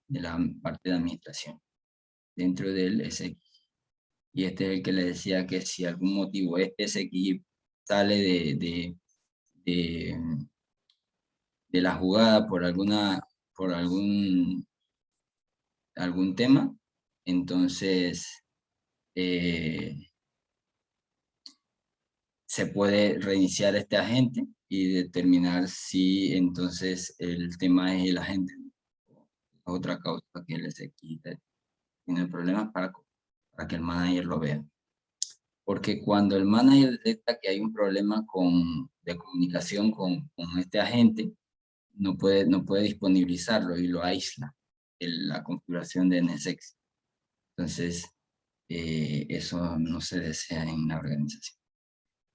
de la parte de administración, dentro del SX. Y este es el que le decía que si algún motivo este SX sale de, de la jugada por algún tema, entonces se puede reiniciar este agente y determinar si entonces el tema es el agente, otra causa que les quita, tiene problemas para que el manager lo vea. Porque cuando el manager detecta que hay un problema de comunicación con este agente, no puede disponibilizarlo y lo aísla en la configuración de NSX. Entonces, eso no se desea en la organización.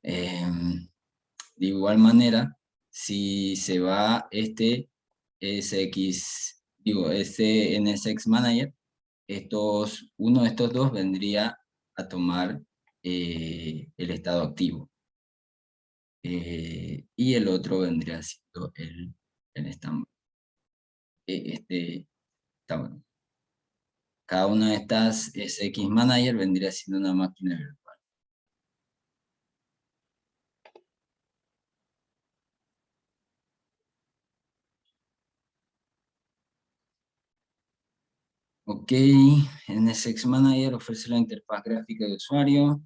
De igual manera, si se va este NSX Manager, uno de estos dos vendría a tomar el estado activo. Y el otro vendría siendo el standby. Está bueno. Cada una de estas SX Manager vendría siendo una máquina virtual. Ok, NSX Manager ofrece la interfaz gráfica de usuario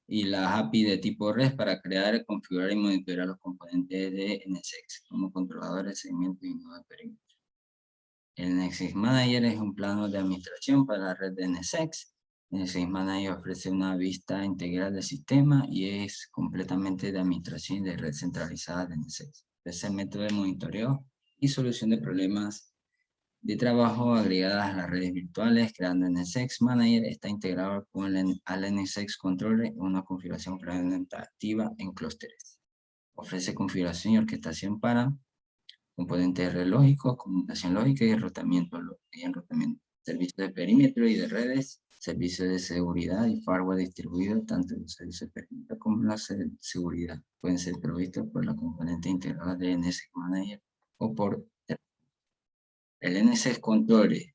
y la API de tipo REST para crear, configurar y monitorear los componentes de NSX como controladores, segmentos y nodos de perímetro. El NSX Manager es un plano de administración para la red de NSX. NSX Manager ofrece una vista integral del sistema y es completamente de administración y de red centralizada de NSX. Es el método de monitoreo y solución de problemas de trabajo agregadas a las redes virtuales, creando NSX Manager. Está integrado con al NSX Controller, una configuración previamente activa en clústeres. Ofrece configuración y orquestación para componentes de red lógicos, comunicación lógica y enrutamiento. Servicios de perímetro y de redes, servicios de seguridad y firewall distribuido, tanto los servicios de perímetro como la seguridad. Pueden ser provistos por la componente integrada de NSX Manager o por el NSX Controller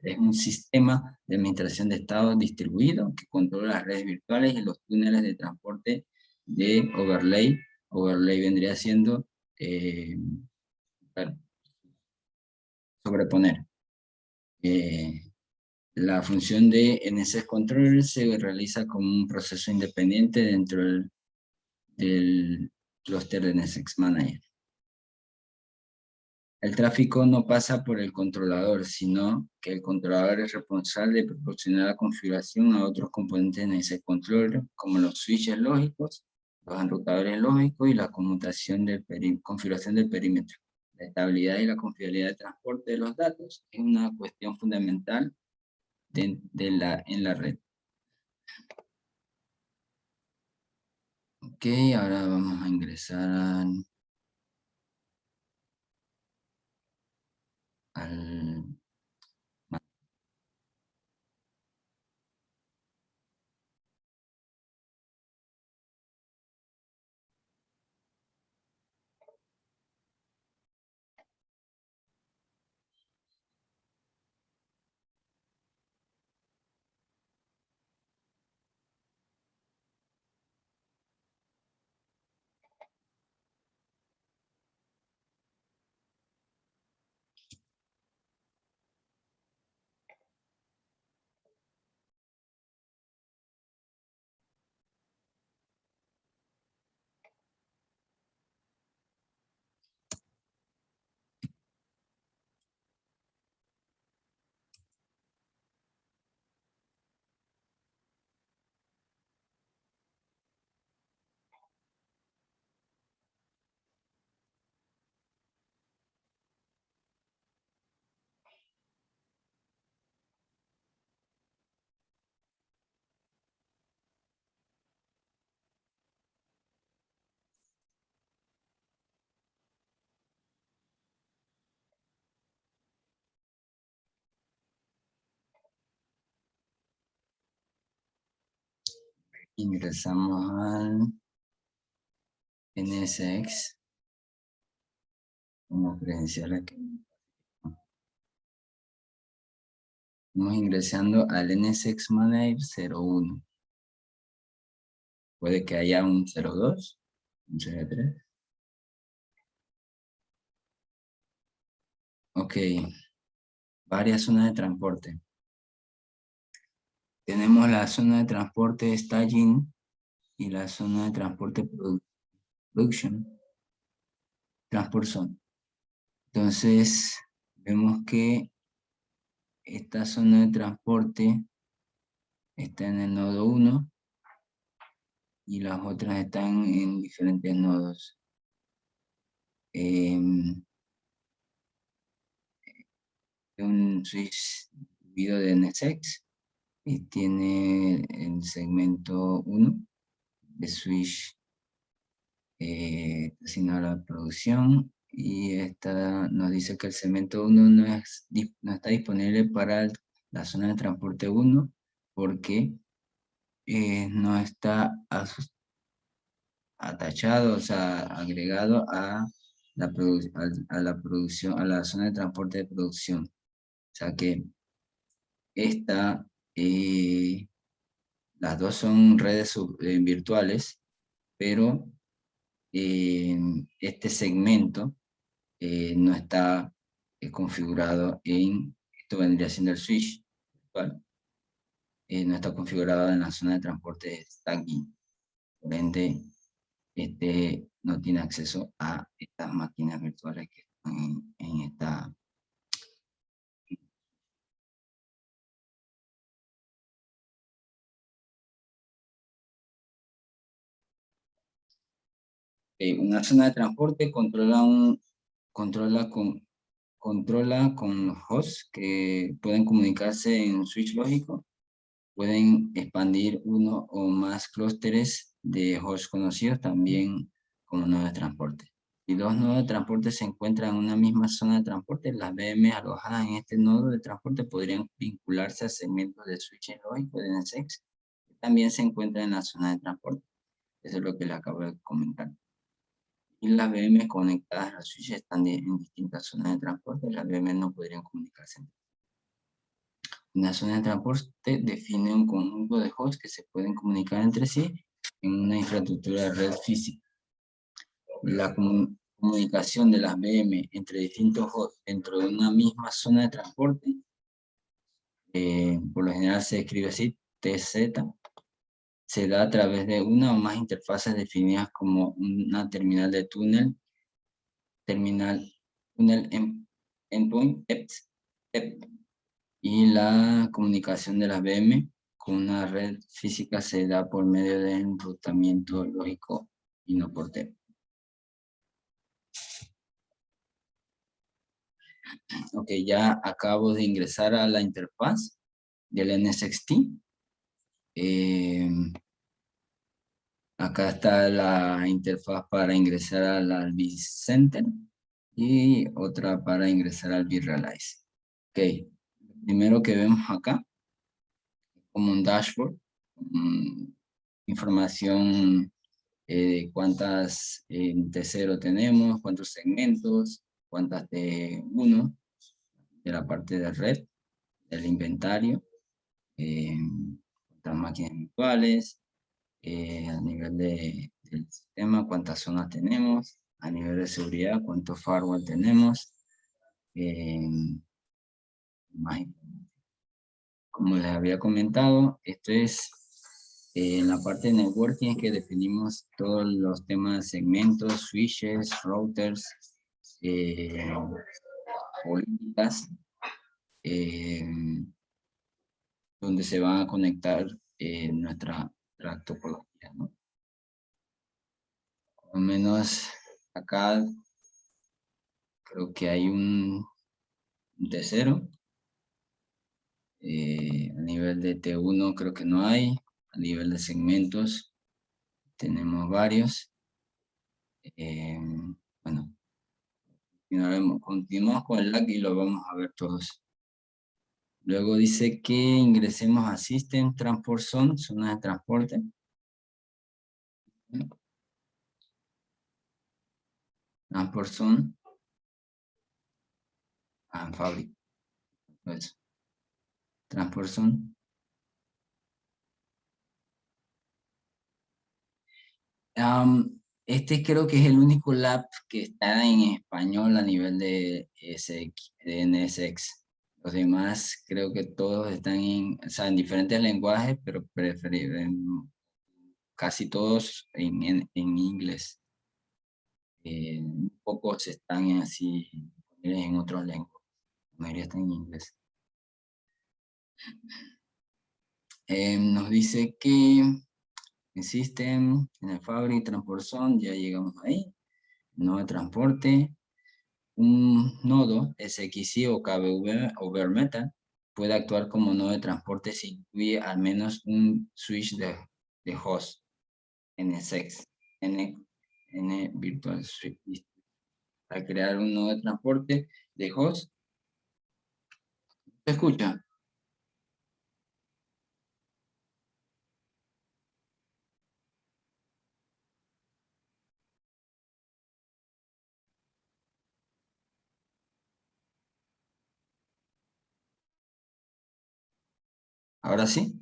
es un sistema de administración de estado distribuido que controla las redes virtuales y los túneles de transporte de overlay. Overlay vendría siendo sobreponer. La función de NSX Controller se realiza como un proceso independiente dentro del clúster de NSX Manager. El tráfico no pasa por el controlador, sino que el controlador es responsable de proporcionar la configuración a otros componentes de ese controller, como los switches lógicos, los enrutadores lógicos y la conmutación configuración del perímetro. La estabilidad y la confiabilidad de transporte de los datos es una cuestión fundamental en la red. Ok, ahora vamos a ingresar al... Ingresamos al NSX como credencial aquí. Estamos ingresando al NSX Manager 01. Puede que haya un 02, un 03. Ok, varias zonas de transporte. Tenemos la zona de transporte staging y la zona de transporte production, transport zone. Entonces, vemos que esta zona de transporte está en el nodo 1 y las otras están en diferentes nodos. Un switch dividido de NSX y tiene el segmento 1 de switch asignado a la producción, y esta nos dice que el segmento 1 no está disponible para la zona de transporte 1 porque no está atachado, o sea, agregado a la producción, a la zona de transporte de producción. O sea que las dos son redes virtuales, pero este segmento no está configurado esto vendría siendo el switch virtual, no está configurado en la zona de transporte staging. Por ende, no tiene acceso a estas máquinas virtuales que están en esta. Una zona de transporte controla con hosts que pueden comunicarse en switch lógico, pueden expandir uno o más clústeres de hosts conocidos también como nodos de transporte. Si dos nodos de transporte se encuentran en una misma zona de transporte, las VM alojadas en este nodo de transporte podrían vincularse a segmentos de switching lógico de NSX que también se encuentran en la zona de transporte. Eso es lo que le acabo de comentar. Y las VM conectadas a los switches están en distintas zonas de transporte. Las VM no podrían comunicarse entre sí. Una zona de transporte define un conjunto de hosts que se pueden comunicar entre sí en una infraestructura de red física. La comunicación de las VM entre distintos hosts dentro de una misma zona de transporte por lo general se escribe así, TZ, se da a través de una o más interfaces definidas como una terminal de terminal túnel endpoint, y la comunicación de las VM con una red física se da por medio de enrutamiento lógico y no por TEP. Ok, ya acabo de ingresar a la interfaz del NSXT. Acá está la interfaz para ingresar al vCenter y otra para ingresar al vRealize. Ok, primero que vemos acá, como un dashboard, información de cuántas T0 tenemos, cuántos segmentos, cuántas T1, de la parte de red, del inventario, cuántas máquinas virtuales, a nivel del sistema, cuántas zonas tenemos, a nivel de seguridad, cuántos firewall tenemos, más información. Como les había comentado, esto es en la parte de networking, es que definimos todos los temas de segmentos, switches, routers, políticas, donde se van a conectar nuestra topología, ¿no? Al menos acá creo que hay un T0. A nivel de T1 creo que no hay. A nivel de segmentos tenemos varios. Bueno, continuamos con el lag y lo vamos a ver todos. Luego dice que ingresemos a System Transport Zone, zona de transporte. Transport Zone. Fabric. Eso. Transport Zone. Este creo que es el único lab que está en español a nivel de NSX. Los demás creo que todos están o sea, en diferentes lenguajes, pero casi todos en inglés. Pocos están así en otros lenguajes. La mayoría están en inglés. Nos dice que existen en el Fabric Transport Zone, ya llegamos ahí. Nodo de transporte. Un nodo SXI o KVV o bare metal puede actuar como nodo de transporte si incluye al menos un switch de host NSX, N Virtual Switch. Al crear un nodo de transporte de host, ¿se escucha? ¿Ahora sí?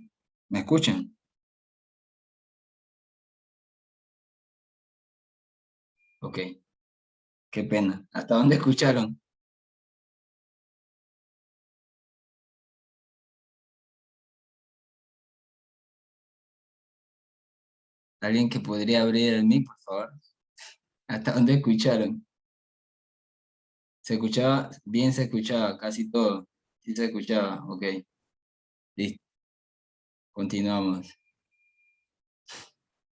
¿Me escuchan? Ok, qué pena. ¿Hasta dónde escucharon? ¿Alguien que podría abrir el mic, por favor? ¿Hasta dónde escucharon? ¿Se escuchaba? Bien se escuchaba, casi todo. Sí se escuchaba, ok. Listo, continuamos.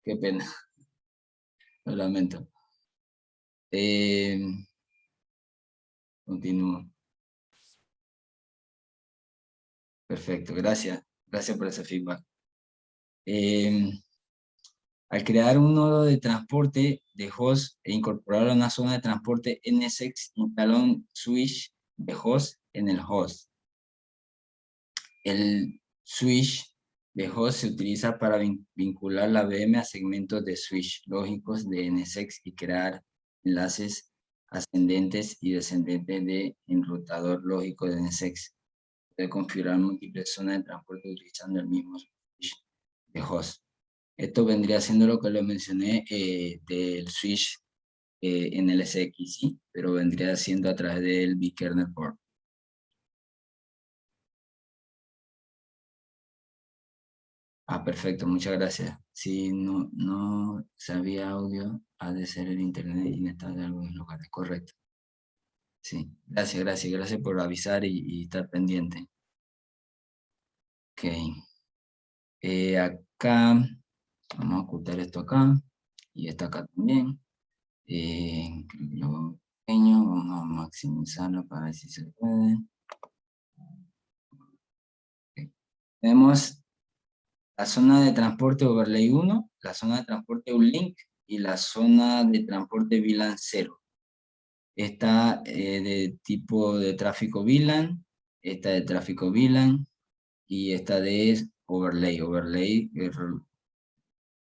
Qué pena, lo lamento. Continúo. Perfecto, gracias. Gracias por ese feedback. Al crear un nodo de transporte de host e incorporar a una zona de transporte NSX, instala un switch de host en el host. El switch de host se utiliza para vincular la VM a segmentos de switch lógicos de NSX y crear enlaces ascendentes y descendentes de enrutador lógico de NSX. Puede configurar múltiples zonas de transporte utilizando el mismo switch de host. Esto vendría siendo lo que les mencioné del switch en el SX, ¿sí? Pero vendría siendo a través del vKernel port. Perfecto, muchas gracias. Si no sabía audio, ha de ser el internet inestable en algunos lugares, correcto. Sí, gracias por avisar y estar pendiente. Ok. Acá, vamos a ocultar esto acá, y esto acá también. Lo pequeño, vamos a maximizarlo para ver si se puede. Ok. Tenemos la zona de transporte overlay 1, la zona de transporte Uplink y la zona de transporte VLAN 0. Esta de tipo de tráfico VLAN, esta de tráfico VLAN y esta de overlay. Overlay es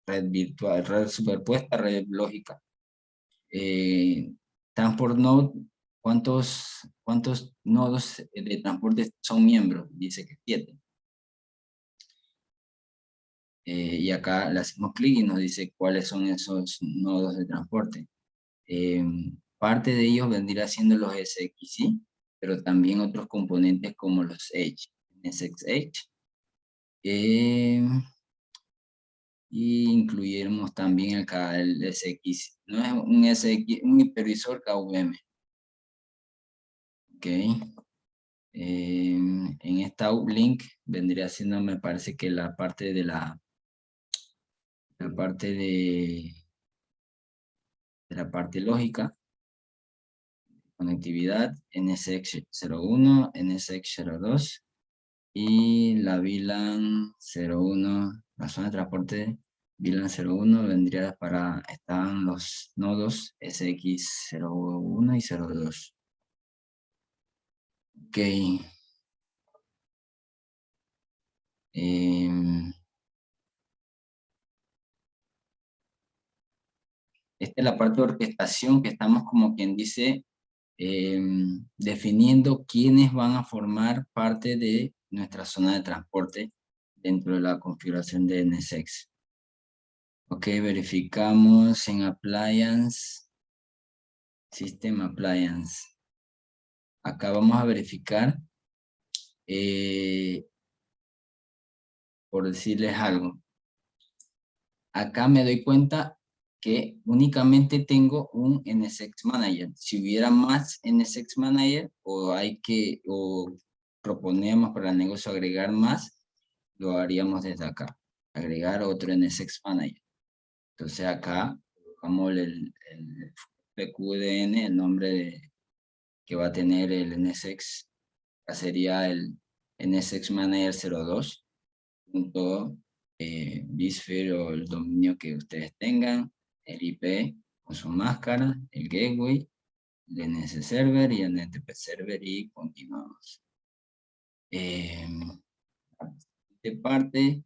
red virtual, red superpuesta, red lógica. Transport node, ¿cuántos nodos de transporte son miembros? Dice que 7. Y acá le hacemos clic y nos dice cuáles son esos nodos de transporte. Parte de ellos vendría siendo los SXI, pero también otros componentes como los Edge, NSX Edge, y incluiremos también el KLSX. No es un SX, un hipervisor KVM. Ok. En esta uplink vendría siendo, me parece que la parte de la parte de la parte lógica, conectividad, NSX01, NSX02 y la VLAN 01, la zona de transporte VLAN 01 vendría para, están los nodos SX01 y 02. Ok. Esta es la parte de orquestación que estamos, como quien dice, definiendo quiénes van a formar parte de nuestra zona de transporte dentro de la configuración de NSX. Ok, verificamos en Appliance, System Appliance. Acá vamos a verificar, por decirles algo. Acá me doy cuenta que únicamente tengo un NSX Manager. Si hubiera más NSX Manager, o proponemos para el negocio agregar más, lo haríamos desde acá. Agregar otro NSX Manager. Entonces acá colocamos el PQDN, el nombre que va a tener el NSX, sería el NSX Manager 02. Bsphere o el dominio que ustedes tengan, el IP con su máscara, el gateway, el DNS server y el NTP server, y continuamos. De parte,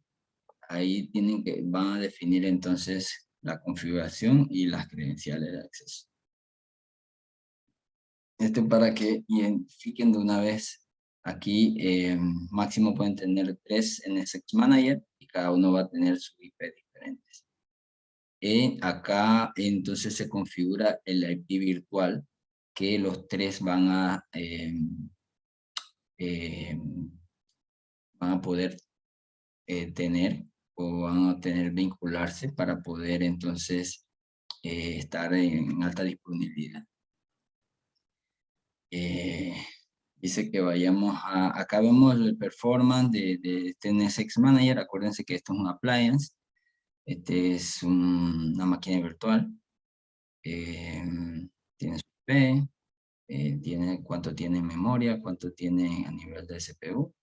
ahí van a definir entonces la configuración y las credenciales de acceso. Esto para que identifiquen de una vez. Aquí máximo pueden tener 3 NSX Manager y cada uno va a tener su IP diferentes. Acá entonces se configura el IP virtual que los 3 van a poder tener, o van a tener vincularse para poder entonces estar en alta disponibilidad. Dice que vayamos acá vemos el performance de este NSX Manager. Acuérdense que esto es un appliance, este es una máquina virtual, tiene su IP, tiene cuánto tiene en memoria, cuánto tiene a nivel de CPU,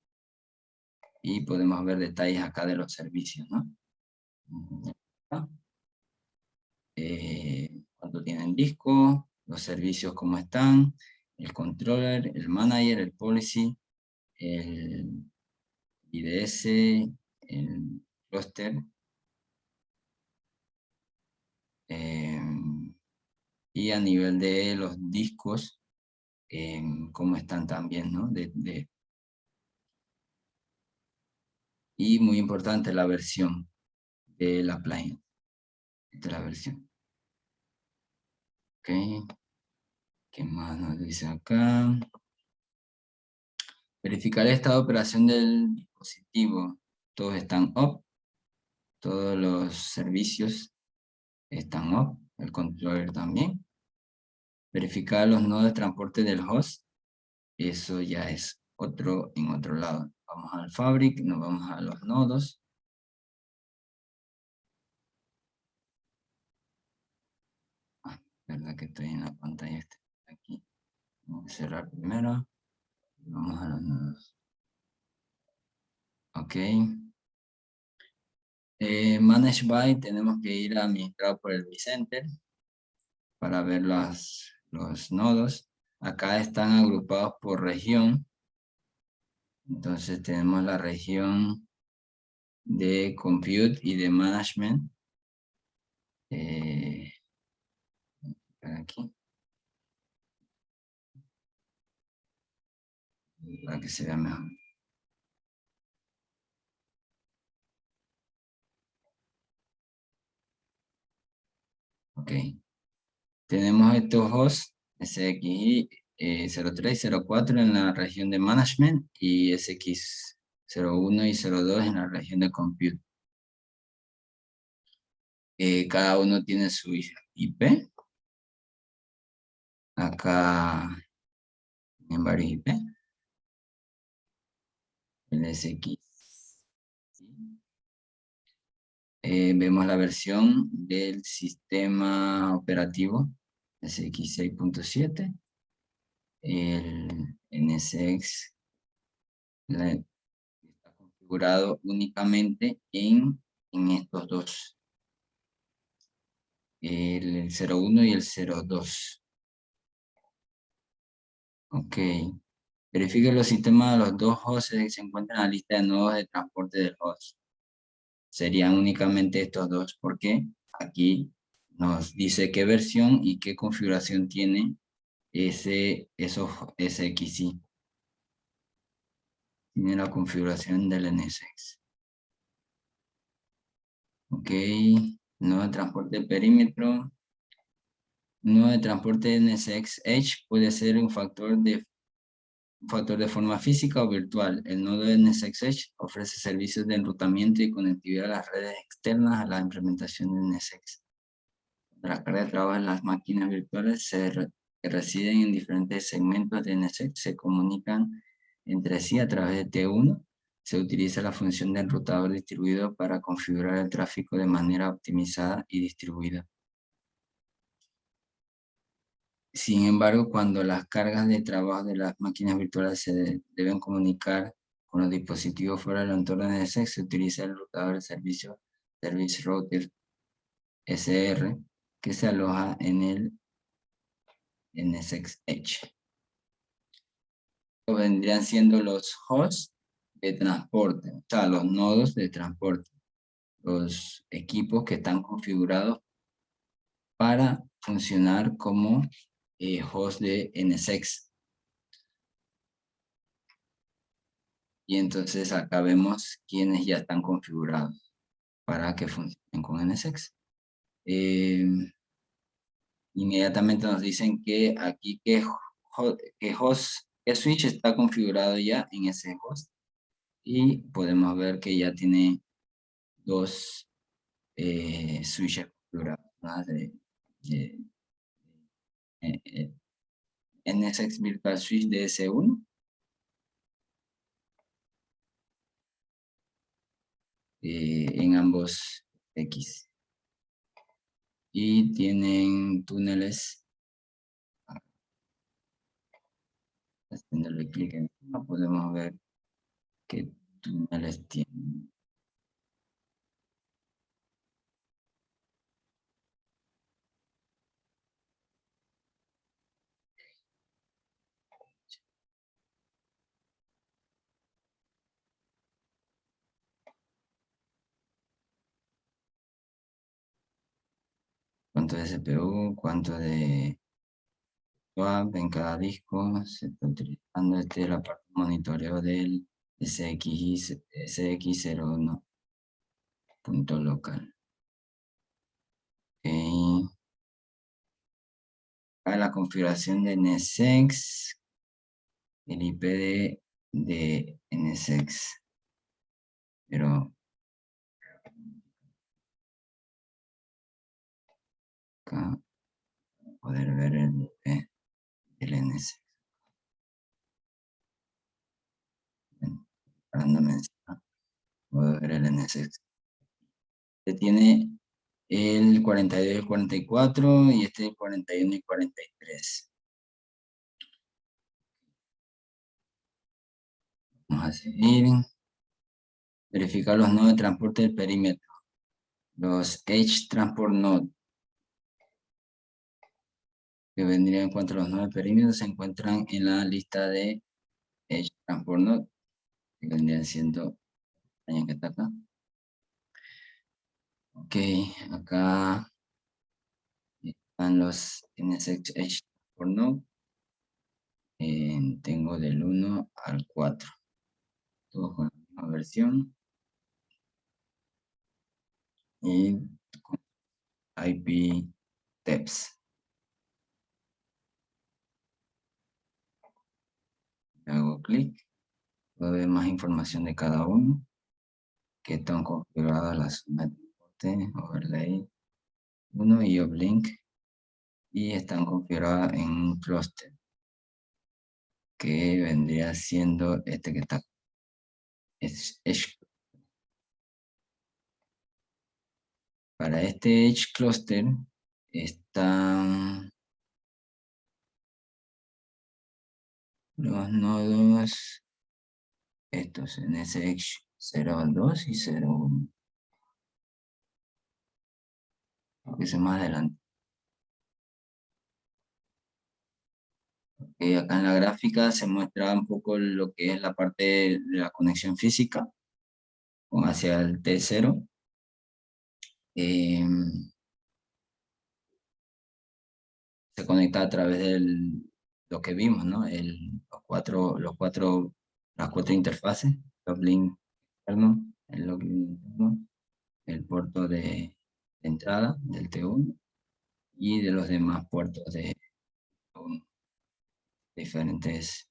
y podemos ver detalles acá de los servicios, ¿no? Cuánto tiene en disco, los servicios cómo están, el controller, el manager, el policy, el IDS, el cluster, y a nivel de los discos, cómo están también, ¿no? Y muy importante, la versión de la plugin, de la versión. Ok, ¿qué más nos dice acá? Verificar el estado de operación del dispositivo. Todos están up. todos los servicios están up, el controller también. Verificar los nodos de transporte del host, eso ya es en otro lado. Vamos al Fabric, nos vamos a los nodos. Verdad que estoy en la pantalla aquí. Vamos a cerrar primero. Vamos a los nodos. Ok. Manage by, tenemos que ir a administrar por el vCenter para ver los nodos. Acá están agrupados por región. Entonces tenemos la región de Compute y de Management. Aquí. Para que se vea mejor. Ok. Tenemos estos hosts SXI 03 y 04 en la región de Management y SX 01 y 02 en la región de Compute. Cada uno tiene su IP. Acá en varios IP. El SX. Vemos la versión del sistema operativo SX 6.7. El NSX está configurado únicamente en estos dos. El 01 y el 02. Ok. Verifique los sistemas de los dos hosts que se encuentran en la lista de nodos de transporte del host. Serían únicamente estos dos porque aquí nos dice qué versión y qué configuración tiene esos SXI. Tiene la configuración del NSX. Ok. Nodo de transporte de perímetro. Nodo de transporte NSX Edge puede ser un factor de forma física o virtual. El nodo NSX Edge ofrece servicios de enrutamiento y conectividad a las redes externas a la implementación de NSX. La carga de trabajo en las máquinas virtuales que residen en diferentes segmentos de NSX se comunican entre sí a través de T1. Se utiliza la función de enrutador distribuido para configurar el tráfico de manera optimizada y distribuida. Sin embargo, cuando las cargas de trabajo de las máquinas virtuales se deben comunicar con los dispositivos fuera del entorno NSX, se utiliza el rutador de servicio Service Router SR, que se aloja en el NSX Edge. Vendrían siendo los hosts de transporte, o sea, los nodos de transporte, los equipos que están configurados para funcionar como host de NSX. Y entonces acá vemos quiénes ya están configurados para que funcionen con NSX. Inmediatamente nos dicen que aquí qué switch está configurado ya en ese host. Y podemos ver que ya tiene dos switches configurados, ¿no? NSX Virtual Switch DS1 en ambos X. Y tienen túneles. Haciéndole clic encima podemos ver qué túneles tienen. Cuánto de CPU, cuánto de swap en cada disco. Se está utilizando la parte de monitoreo del SX01 punto local. Okay. Para la configuración de NSX, el IP de NSX. Pero acá, poder ver el NSX. Parándome encima, puedo ver el NSX. Este tiene el 42 y el 44 y este el 41 y 43. Vamos a seguir. Verificar los nodos de transporte del perímetro. Los Edge Transport Node, que vendrían en cuanto a los nodos de perímetro, se encuentran en la lista de Edge Transport Node, que vendrían siendo que está acá. Ok, acá están los NSX Edge Transport Node. Tengo del 1 al 4. Todos con la misma versión. Y con IP TEPS. Hago clic. Puedo ver más información de cada uno. Que están configuradas las zonas de transporte, overlay 1 y uplink. Y están configuradas en un clúster. Que vendría siendo este que está. Es Edge. Para este Edge Cluster están los nodos, estos en ese Edge 0 al 2 y 0 al 1. Que es más adelante. Acá en la gráfica se muestra un poco lo que es la parte de la conexión física con hacia el T0. Se conecta a través de lo que vimos, ¿no? Las cuatro interfaces, los link externo, el login interno, el puerto de entrada del T1 y de los demás puertos de T1, diferentes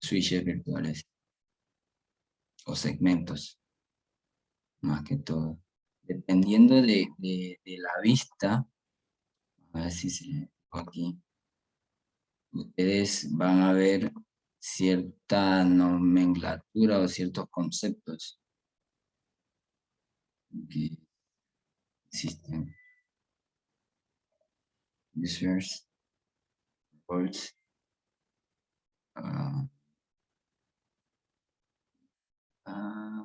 switches virtuales o segmentos, más que todo. Dependiendo de la vista, a ver si se ve aquí, ustedes van a ver cierta nomenclatura o ciertos conceptos que existen. Users, ports, ah, ah,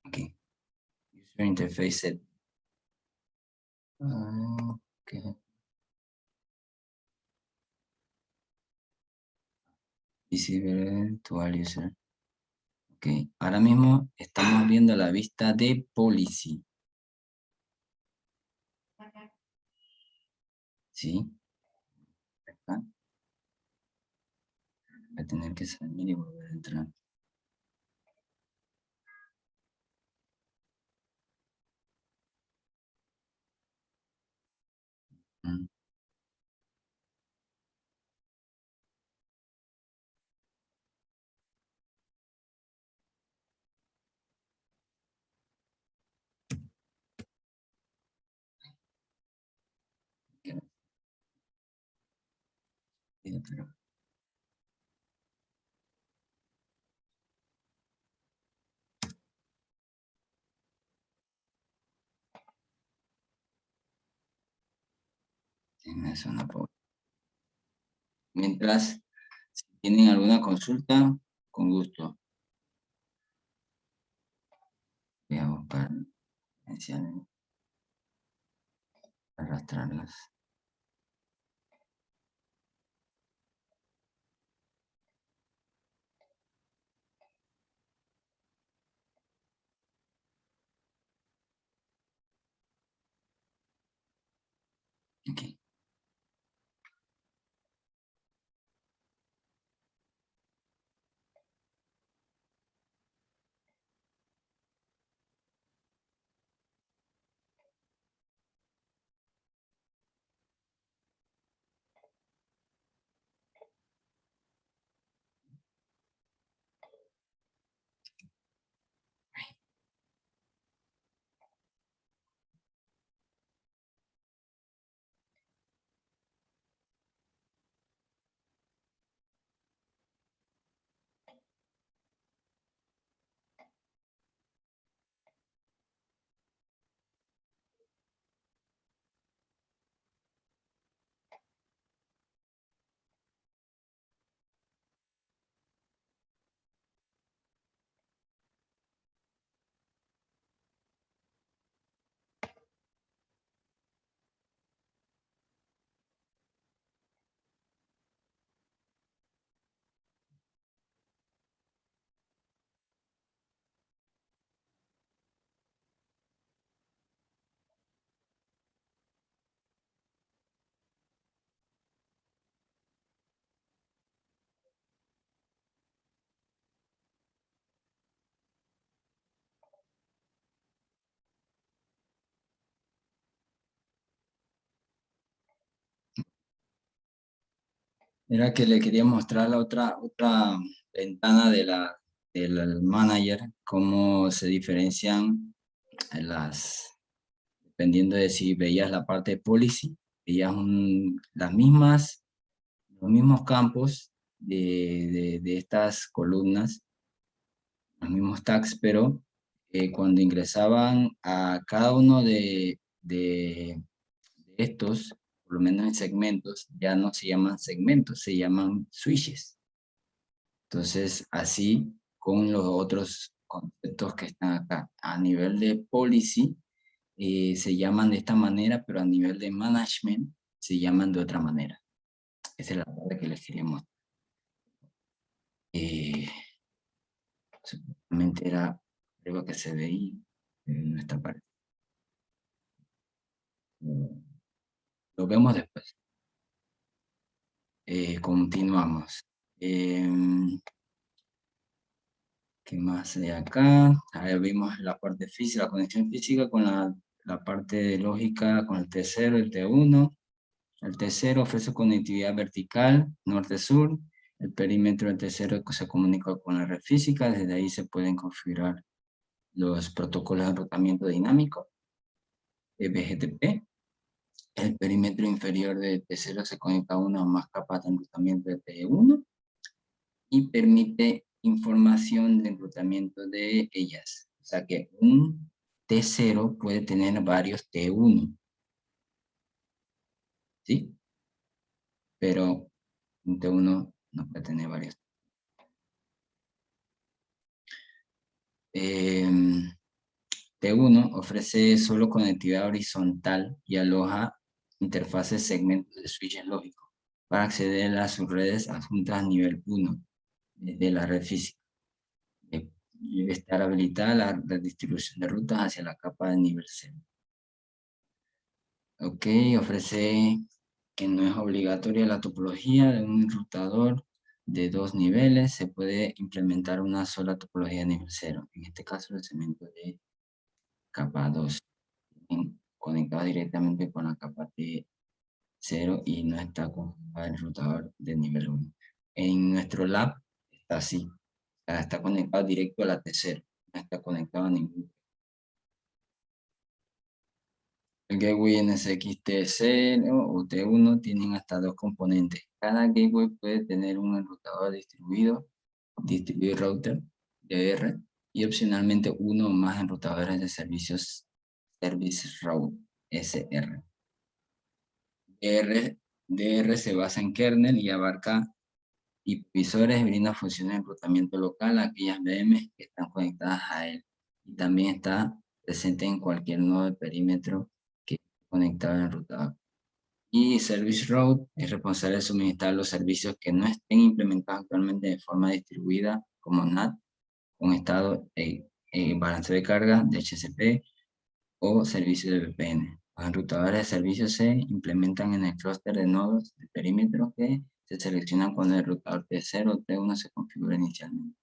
aquí. User interface set. Okay. Visible virtual user. Ok, ahora mismo estamos viendo la vista de policy. ¿Sí? Acá. Voy a tener que salir y volver a entrar. Mm. Pero sí, me suena poco. Mientras, si tienen alguna consulta, con gusto. Voy a buscar credenciales, arrastrarlas. Aquí. Era que le quería mostrar la otra ventana del manager, cómo se diferencian dependiendo de si veías la parte de policy, veías los mismos campos de estas columnas, los mismos tags, pero cuando ingresaban a cada uno de estos, por lo menos en segmentos, ya no se llaman segmentos, se llaman switches. Entonces, así con los otros conceptos que están acá. A nivel de policy, se llaman de esta manera, pero a nivel de management se llaman de otra manera. Esa es la parte que les quería mostrar. Supuestamente era algo que se veía en esta parte. Lo vemos después. Continuamos. ¿Qué más hay acá? Ahí vimos la parte física, la conexión física con la parte lógica, con el T0, el T1. El T0 ofrece conectividad vertical, norte-sur. El perímetro del T0 se comunica con la red física. Desde ahí se pueden configurar los protocolos de enrutamiento dinámico, BGTP. El perímetro inferior de T0 se conecta a una o más capas de enrutamiento de T1 y permite información de enrutamiento de ellas. O sea que un T0 puede tener varios T1, ¿sí? Pero un T1 no puede tener varios. T1 ofrece solo conectividad horizontal y aloja interfaces segmentos de switches lógicos para acceder a sus redes adjuntas a nivel 1 de la red física. Debe estar habilitada la distribución de rutas hacia la capa de nivel 0. Ok, ofrece que no es obligatoria la topología de un enrutador de 2 niveles. Se puede implementar una sola topología de nivel 0. En este caso, el segmento de capa 2. Conectado directamente con la capa T0 y no está con el enrutador de nivel 1. En nuestro lab está así. Está conectado directo a la T0. No está conectado a ningún. El gateway NSX T0 o T1 tienen hasta 2 componentes. Cada gateway puede tener un enrutador distribuido router DR, y opcionalmente uno o más enrutadores de servicios Service Route SR. DR se basa en kernel y abarca hipervisores y brinda funciones de enrutamiento local a aquellas VMs que están conectadas a él. Y también está presente en cualquier nodo de perímetro que esté conectado al enrutador. Y Service Route es responsable de suministrar los servicios que no estén implementados actualmente de forma distribuida como NAT, con estado balance de carga, DHCP o servicio de VPN. Los enrutadores de servicios se implementan en el clúster de nodos de perímetro que se seleccionan cuando el enrutador T0 o T1 se configura inicialmente.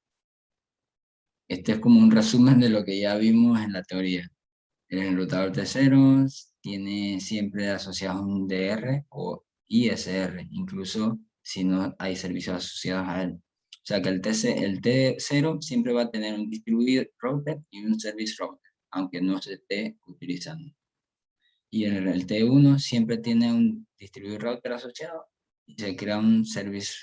Este es como un resumen de lo que ya vimos en la teoría. El enrutador T0 tiene siempre asociado un DR o ISR, incluso si no hay servicios asociados a él. O sea que el T0 siempre va a tener un distributed router y un service router, aunque no se esté utilizando. Y el T1 siempre tiene un distributed router asociado y se crea un service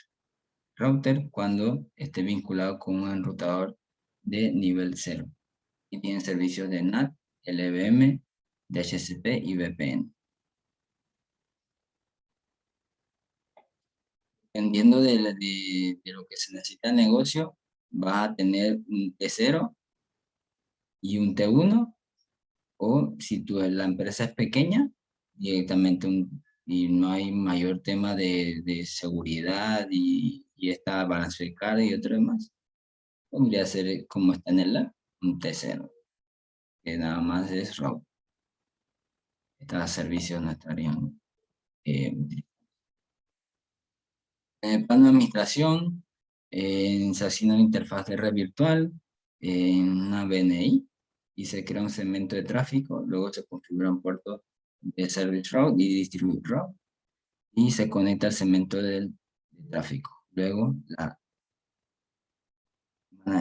router cuando esté vinculado con un enrutador de nivel 0. Y tiene servicios de NAT, LVM, DHCP y VPN. Dependiendo de lo que se necesita el negocio, va a tener un T0 y un T1, o si la empresa es pequeña, directamente y no hay mayor tema de seguridad y esta balance de carga y otro demás, podría ser como está en el lab, un T0, que nada más es route. Estos servicios no estarían utilizados. En el plano de administración, se asigna una interfaz de red virtual en una BNI y se crea un segmento de tráfico. Luego se configura un puerto de Service Route y Distribute Route y se conecta al segmento del tráfico. Luego,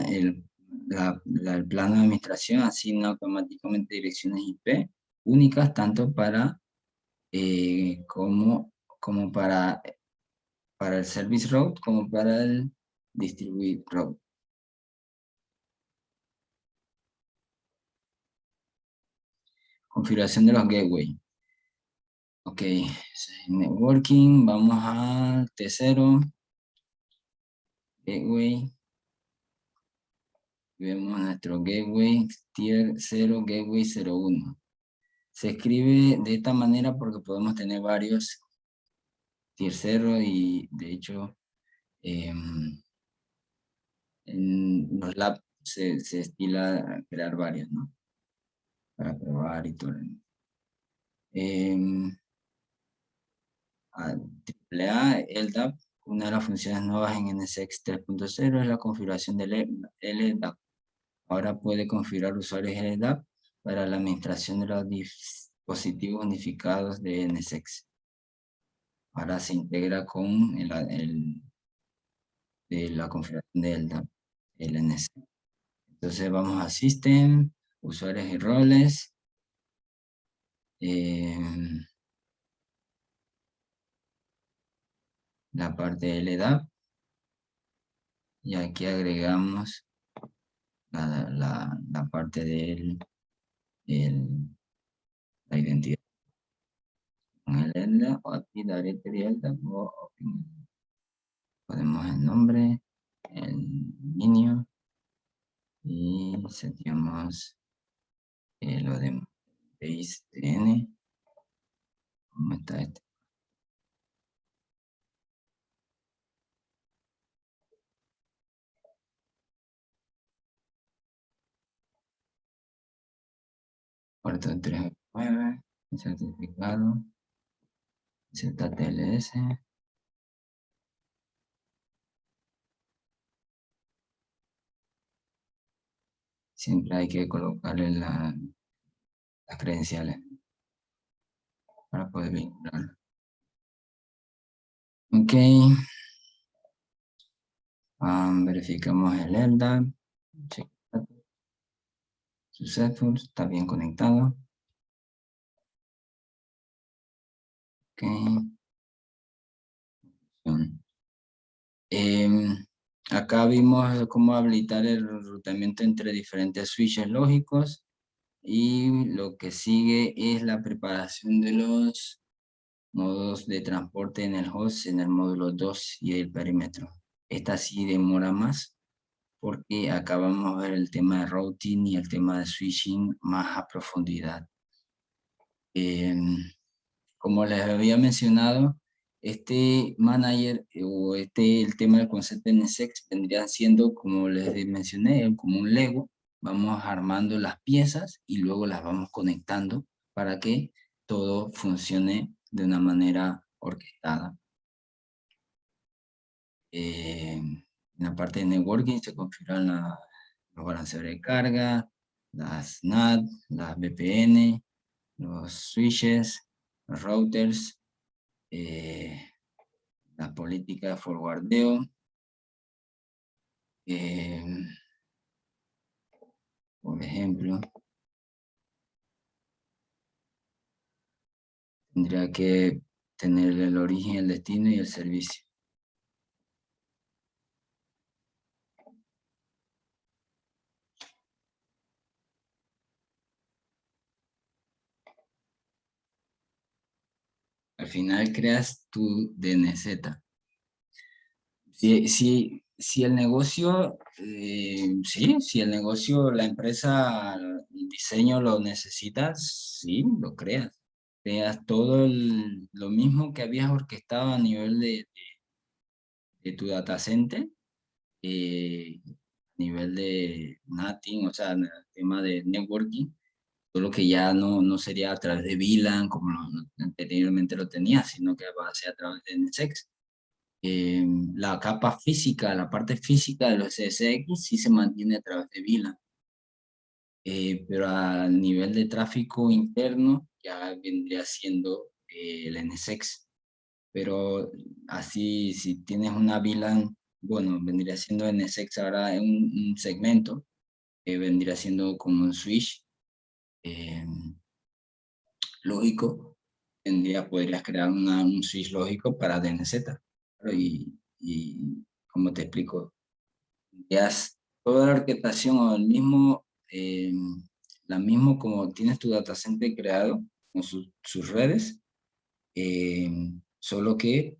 el, el plano de administración asigna automáticamente direcciones IP únicas tanto para como para el service route como para el distribute route. Configuración de los gateway. Ok, networking, vamos a T0, gateway. Vemos nuestro gateway tier 0, gateway 01. Se escribe de esta manera porque podemos tener varios tier 0 y de hecho en los labs se estila crear varios, ¿no? Para probar y todo. AAA, LDAP, una de las funciones nuevas en NSX 3.0 es la configuración del LDAP. Ahora puede configurar usuarios LDAP para la administración de los dispositivos unificados de NSX. Ahora se integra con la configuración de LDAP, el NSX. Entonces vamos a System, usuarios y roles. La parte de LDAP. Y aquí agregamos la parte de la identidad. Con el LDAP, aquí directory LDAP, ponemos el nombre, el dominio y seteamos lo de base TN. ¿Cómo está este? Puerto 3.9, certificado, ZTLS. Siempre hay que colocarle las credenciales para poder vincular. Ok. Verificamos el LDAP. Successful, está bien conectado. Ok. Acá vimos cómo habilitar el rutamiento entre diferentes switches lógicos. Y lo que sigue es la preparación de los modos de transporte en el host, en el módulo 2 y el perímetro. Esta sí demora más porque acá vamos a ver el tema de routing y el tema de switching más a profundidad. Como les había mencionado, este manager o el tema del concepto de NSX vendría siendo, como les mencioné, como un Lego. Vamos armando las piezas y luego las vamos conectando para que todo funcione de una manera orquestada. En la parte de networking se configuran los balanceadores de carga, las NAT, las VPN, los switches, los routers, la política de forwardeo, por ejemplo, tendría que tener el origen, el destino y el servicio. Al final creas tu DNZ. Si el negocio, sí, si el negocio, la empresa, el diseño lo necesitas, sí, lo creas. Creas todo lo mismo que habías orquestado a nivel de tu data center, a nivel de NATing, o sea, el tema de networking, solo que ya no sería a través de VLAN como anteriormente lo tenía, sino que va a ser a través de NSX. La capa física, la parte física de los CSX sí se mantiene a través de VLAN, pero a nivel de tráfico interno ya vendría siendo el NSX. pero así si tienes una VLAN, bueno, vendría siendo NSX ahora un segmento, que vendría siendo como un switch eh, lógico, podrías crear un switch lógico para DNZ. Claro, y como te explico, ya toda la orquestación o el mismo, la mismo como tienes tu data center creado con sus redes, eh, solo que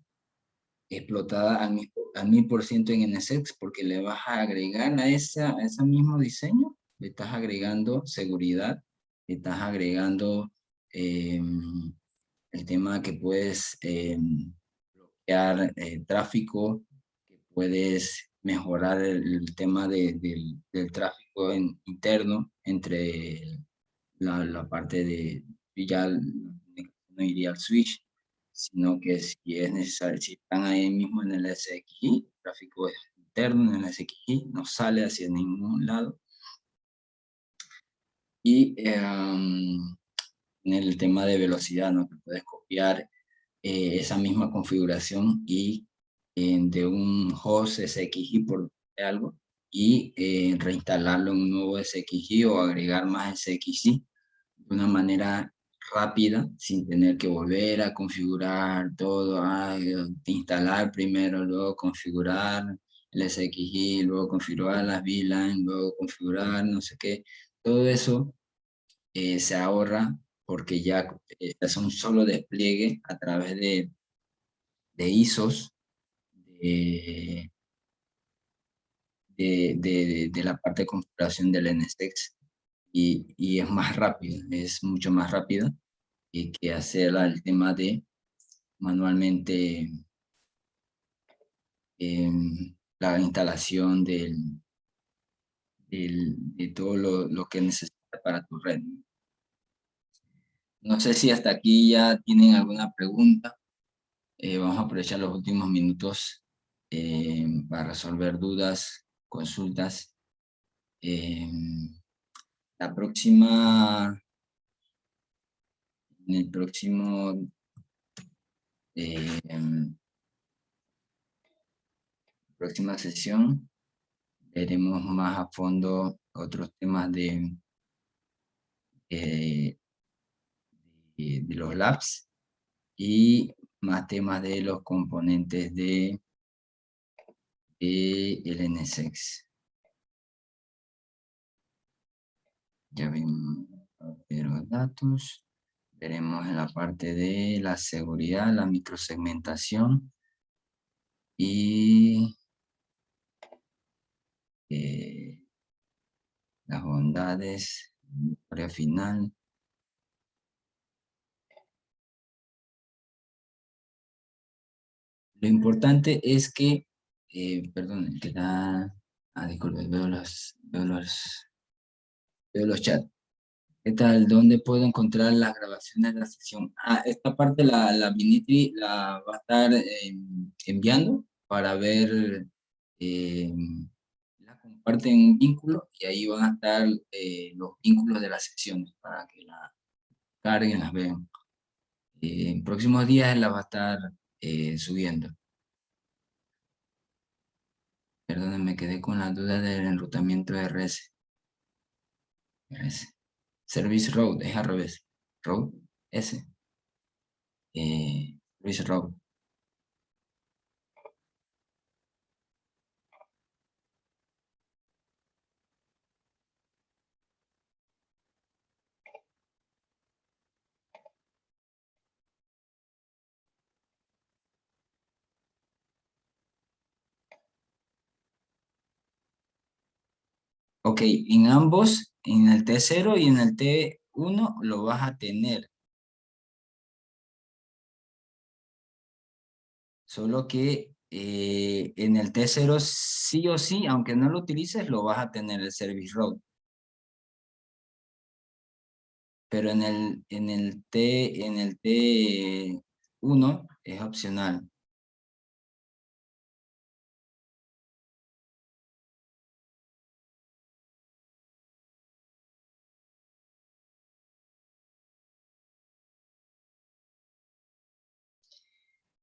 explotada al 1000% en NSX, porque le vas a agregar a ese mismo diseño, le estás agregando seguridad, le estás agregando el tema que puedes bloquear tráfico, que puedes mejorar el tema del tráfico interno entre la parte de, y ya no iría al switch, sino que si es necesario, si están ahí mismo en el SXI, el tráfico es interno en el SXI, no sale hacia ningún lado. Y en el tema de velocidad, ¿no? Que puedes copiar esa misma configuración y de un host SXI por algo y reinstalarlo en un nuevo SXI o agregar más SXI de una manera rápida sin tener que volver a configurar todo, instalar primero, luego configurar el SXI, luego configurar las VLAN, luego configurar no sé qué. Todo eso se ahorra porque ya es un solo despliegue a través de ISOs de, de la parte de configuración del NSX y es más rápido, es mucho más rápido que hacer el tema de manualmente la instalación de todo lo que necesitas para tu red. No sé si hasta aquí ya tienen alguna pregunta. Vamos a aprovechar los últimos minutos para resolver dudas, consultas. Eh, la próxima, en el próximo próxima sesión veremos más a fondo otros temas eh, de los labs y más temas de los componentes de el NSX. Ya vimos los datos. Veremos en la parte de la seguridad, la microsegmentación y las bondades, área final. Lo importante es que, perdón, que da, disculpe, veo los chats. ¿Qué tal? ¿Dónde puedo encontrar las grabaciones de la sesión? Esta parte la Vinitri la va a estar enviando para ver, eh, la comparten un vínculo y ahí van a estar los vínculos de las secciones para que la carguen, las vean. En próximos días la va a estar subiendo. Perdón, me quedé con la duda del enrutamiento de RS. Service Road, es al revés. Road, S. Service Road. Ok, en ambos, en el T0 y en el T1 lo vas a tener. Solo que en el T0 sí o sí, aunque no lo utilices, lo vas a tener el Service Road. Pero en el T1 es opcional.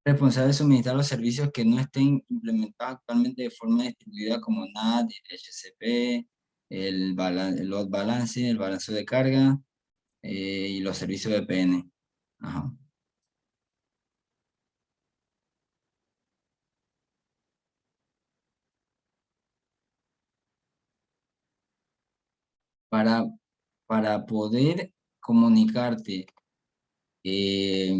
Responsable de suministrar los servicios que no estén implementados actualmente de forma distribuida como NAT, HCP, el load balance, el balanceo de carga y los servicios de VPN. Ajá. Para, para poder comunicarte eh,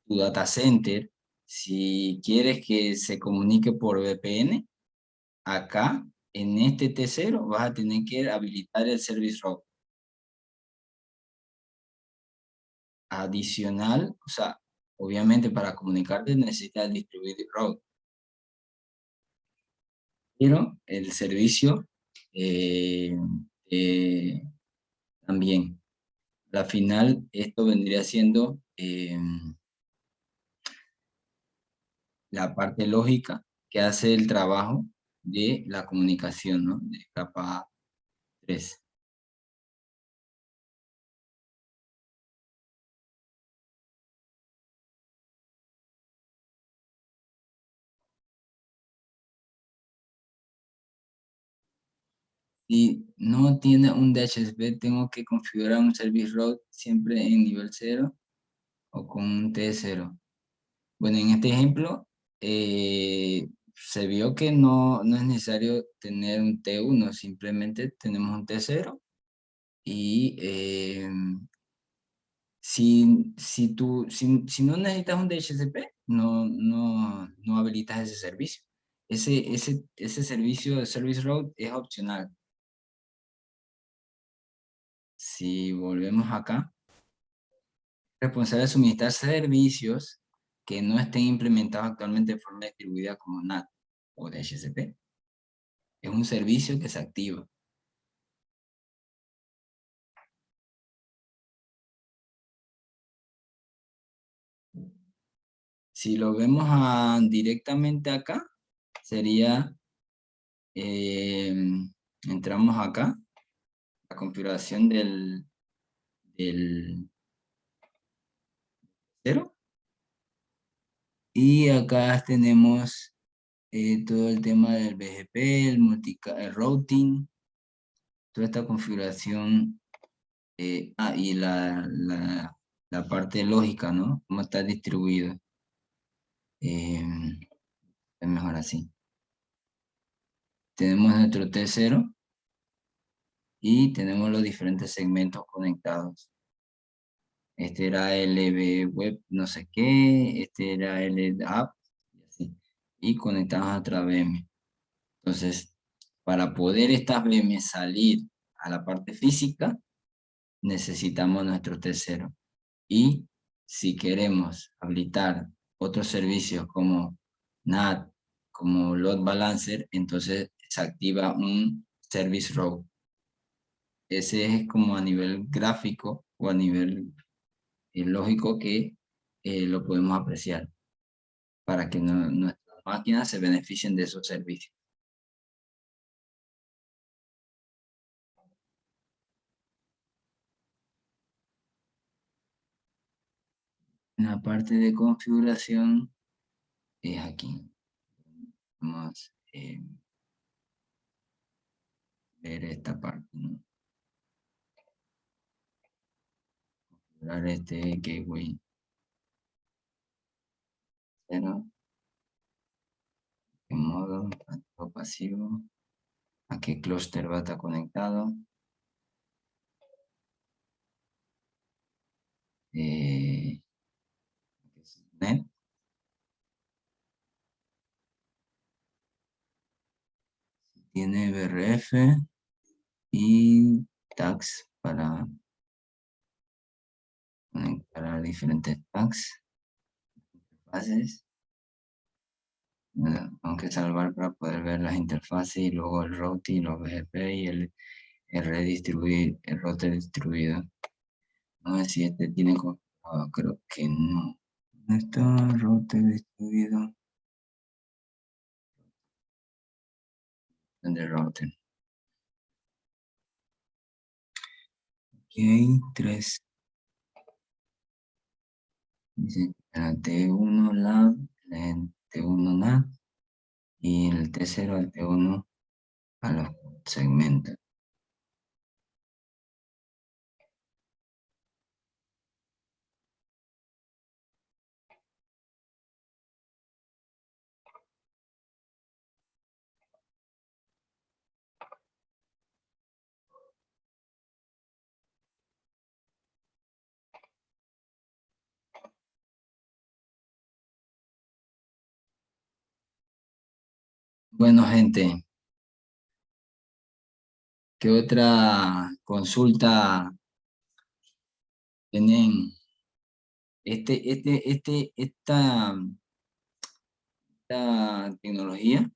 tu data center, si quieres que se comunique por VPN, acá en este T0 vas a tener que habilitar el service route. Adicional, o sea, obviamente para comunicarte necesitas el distributed route, pero el servicio eh, eh, también. La final, esto vendría siendo la parte lógica que hace el trabajo de la comunicación, ¿no? De capa 3. Si no tiene un DHCP, tengo que configurar un service route siempre en nivel 0 o con un T0. Bueno, en este ejemplo se vio que no es necesario tener un T1, simplemente tenemos un T0 y si no necesitas un DHCP, no habilitas ese servicio. Ese servicio de Service Route es opcional. Si volvemos acá, responsable de suministrar servicios que no estén implementados actualmente de forma distribuida como NAT o DHCP. Es un servicio que se activa. Si lo vemos directamente acá, sería, eh, entramos acá, la configuración del 0, y acá tenemos todo el tema del BGP, el routing, toda esta configuración, y la parte lógica, ¿no? Cómo está distribuido. Eh, es mejor así. Tenemos nuestro T0 y tenemos los diferentes segmentos conectados. Este era LB web no sé qué, este era el app, y así. Y conectamos a otra VM. Entonces, para poder estas VM salir a la parte física, necesitamos nuestro T0. Y si queremos habilitar otros servicios como NAT, como Load Balancer, entonces se activa un Service Route. Ese es como a nivel gráfico o a nivel lógico que lo podemos apreciar para que nuestras máquinas se beneficien de esos servicios. En la parte de configuración es aquí. Vamos a ver esta parte, ¿no? Configurar este gateway 0, en modo activo pasivo, a qué clúster va a estar conectado. Eh, net. Tiene BRF y tags para conectar a diferentes tags, interfaces. Tengo que salvar para poder ver las interfaces y luego el routing, los BGP y el router distribuido. No sé si este tiene configurado, creo que no. ¿Dónde está el router distribuido? ¿Dónde el router? Ok, 3. Dice el T1 Lab, el T1 NAT y el T0 al T1 a los segmentos. Bueno, gente, ¿qué otra consulta tienen? Esta tecnología,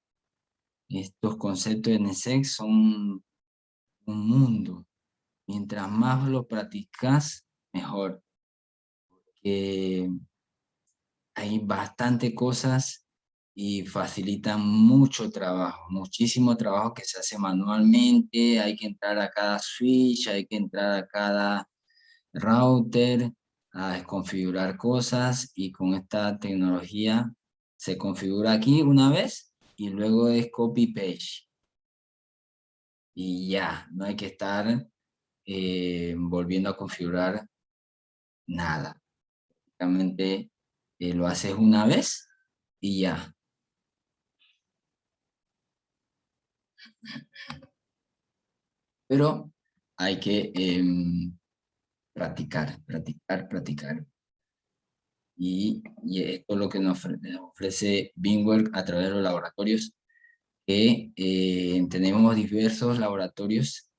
estos conceptos de NSEC son un mundo. Mientras más lo practicas, mejor. Que hay bastante cosas y facilitan mucho trabajo, muchísimo trabajo que se hace manualmente. Hay que entrar a cada switch, hay que entrar a cada router, a configurar cosas, y con esta tecnología se configura aquí una vez y luego es copy paste y ya, no hay que estar volviendo a configurar nada. Realmente lo haces una vez y ya. Pero hay que practicar, practicar, practicar. Y esto es lo que nos ofrece Beamwork a través de los laboratorios, que tenemos diversos laboratorios.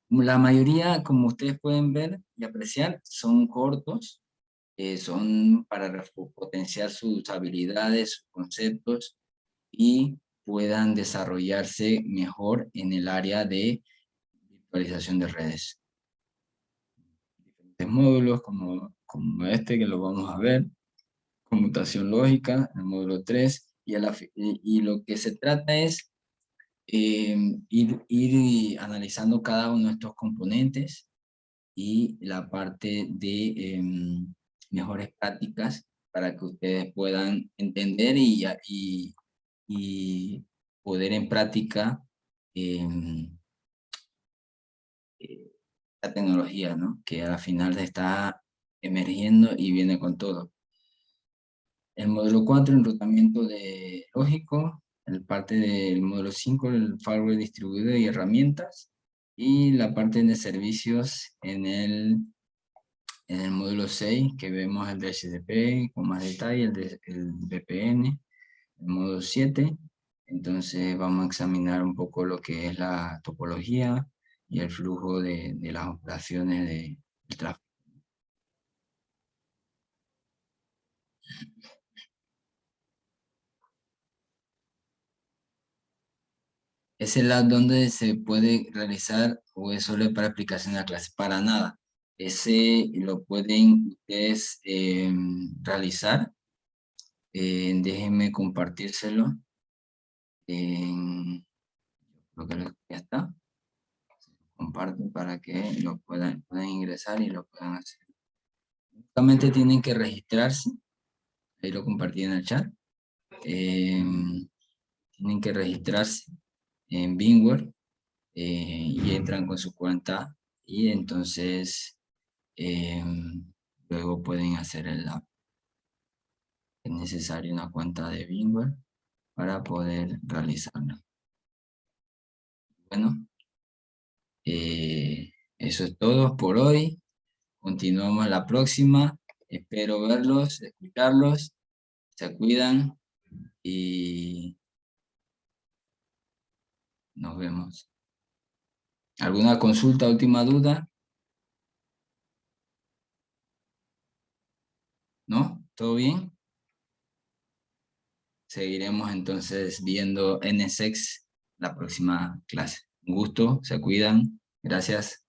La mayoría, como ustedes pueden ver y apreciar, son cortos, son para potenciar sus habilidades, sus conceptos, y puedan desarrollarse mejor en el área de virtualización de redes. Diferentes módulos como este que lo vamos a ver, conmutación lógica, el módulo 3, y lo que se trata es ir analizando cada uno de estos componentes y la parte de mejores prácticas para que ustedes puedan entender y poder en práctica la tecnología, ¿no? Que al final está emergiendo y viene con todo. El módulo 4, enrutamiento de lógico. El parte del módulo 5, el firewall distribuido y herramientas. Y la parte de servicios en el módulo 6, que vemos el DHCP con más detalle, el VPN. El módulo 7, entonces vamos a examinar un poco lo que es la topología y el flujo de las operaciones del tráfico. ¿Es el lab donde se puede realizar o es solo para explicación de la clase? Para nada. Ese lo pueden ustedes realizar. Déjenme compartírselo. Creo que ya está. Comparto para que lo puedan ingresar y lo puedan hacer. Solamente tienen que registrarse. Ahí lo compartí en el chat. Tienen que registrarse en Beamware y entran con su cuenta, y entonces luego pueden hacer el lab. Es necesaria una cuenta de Beamware para poder realizarlo. Bueno, eso es todo por hoy. Continuamos la próxima. Espero verlos, escucharlos. Se cuidan y nos vemos. ¿Alguna consulta, última duda? ¿No? ¿Todo bien? Seguiremos entonces viendo NSX la próxima clase. Un gusto, se cuidan. Gracias.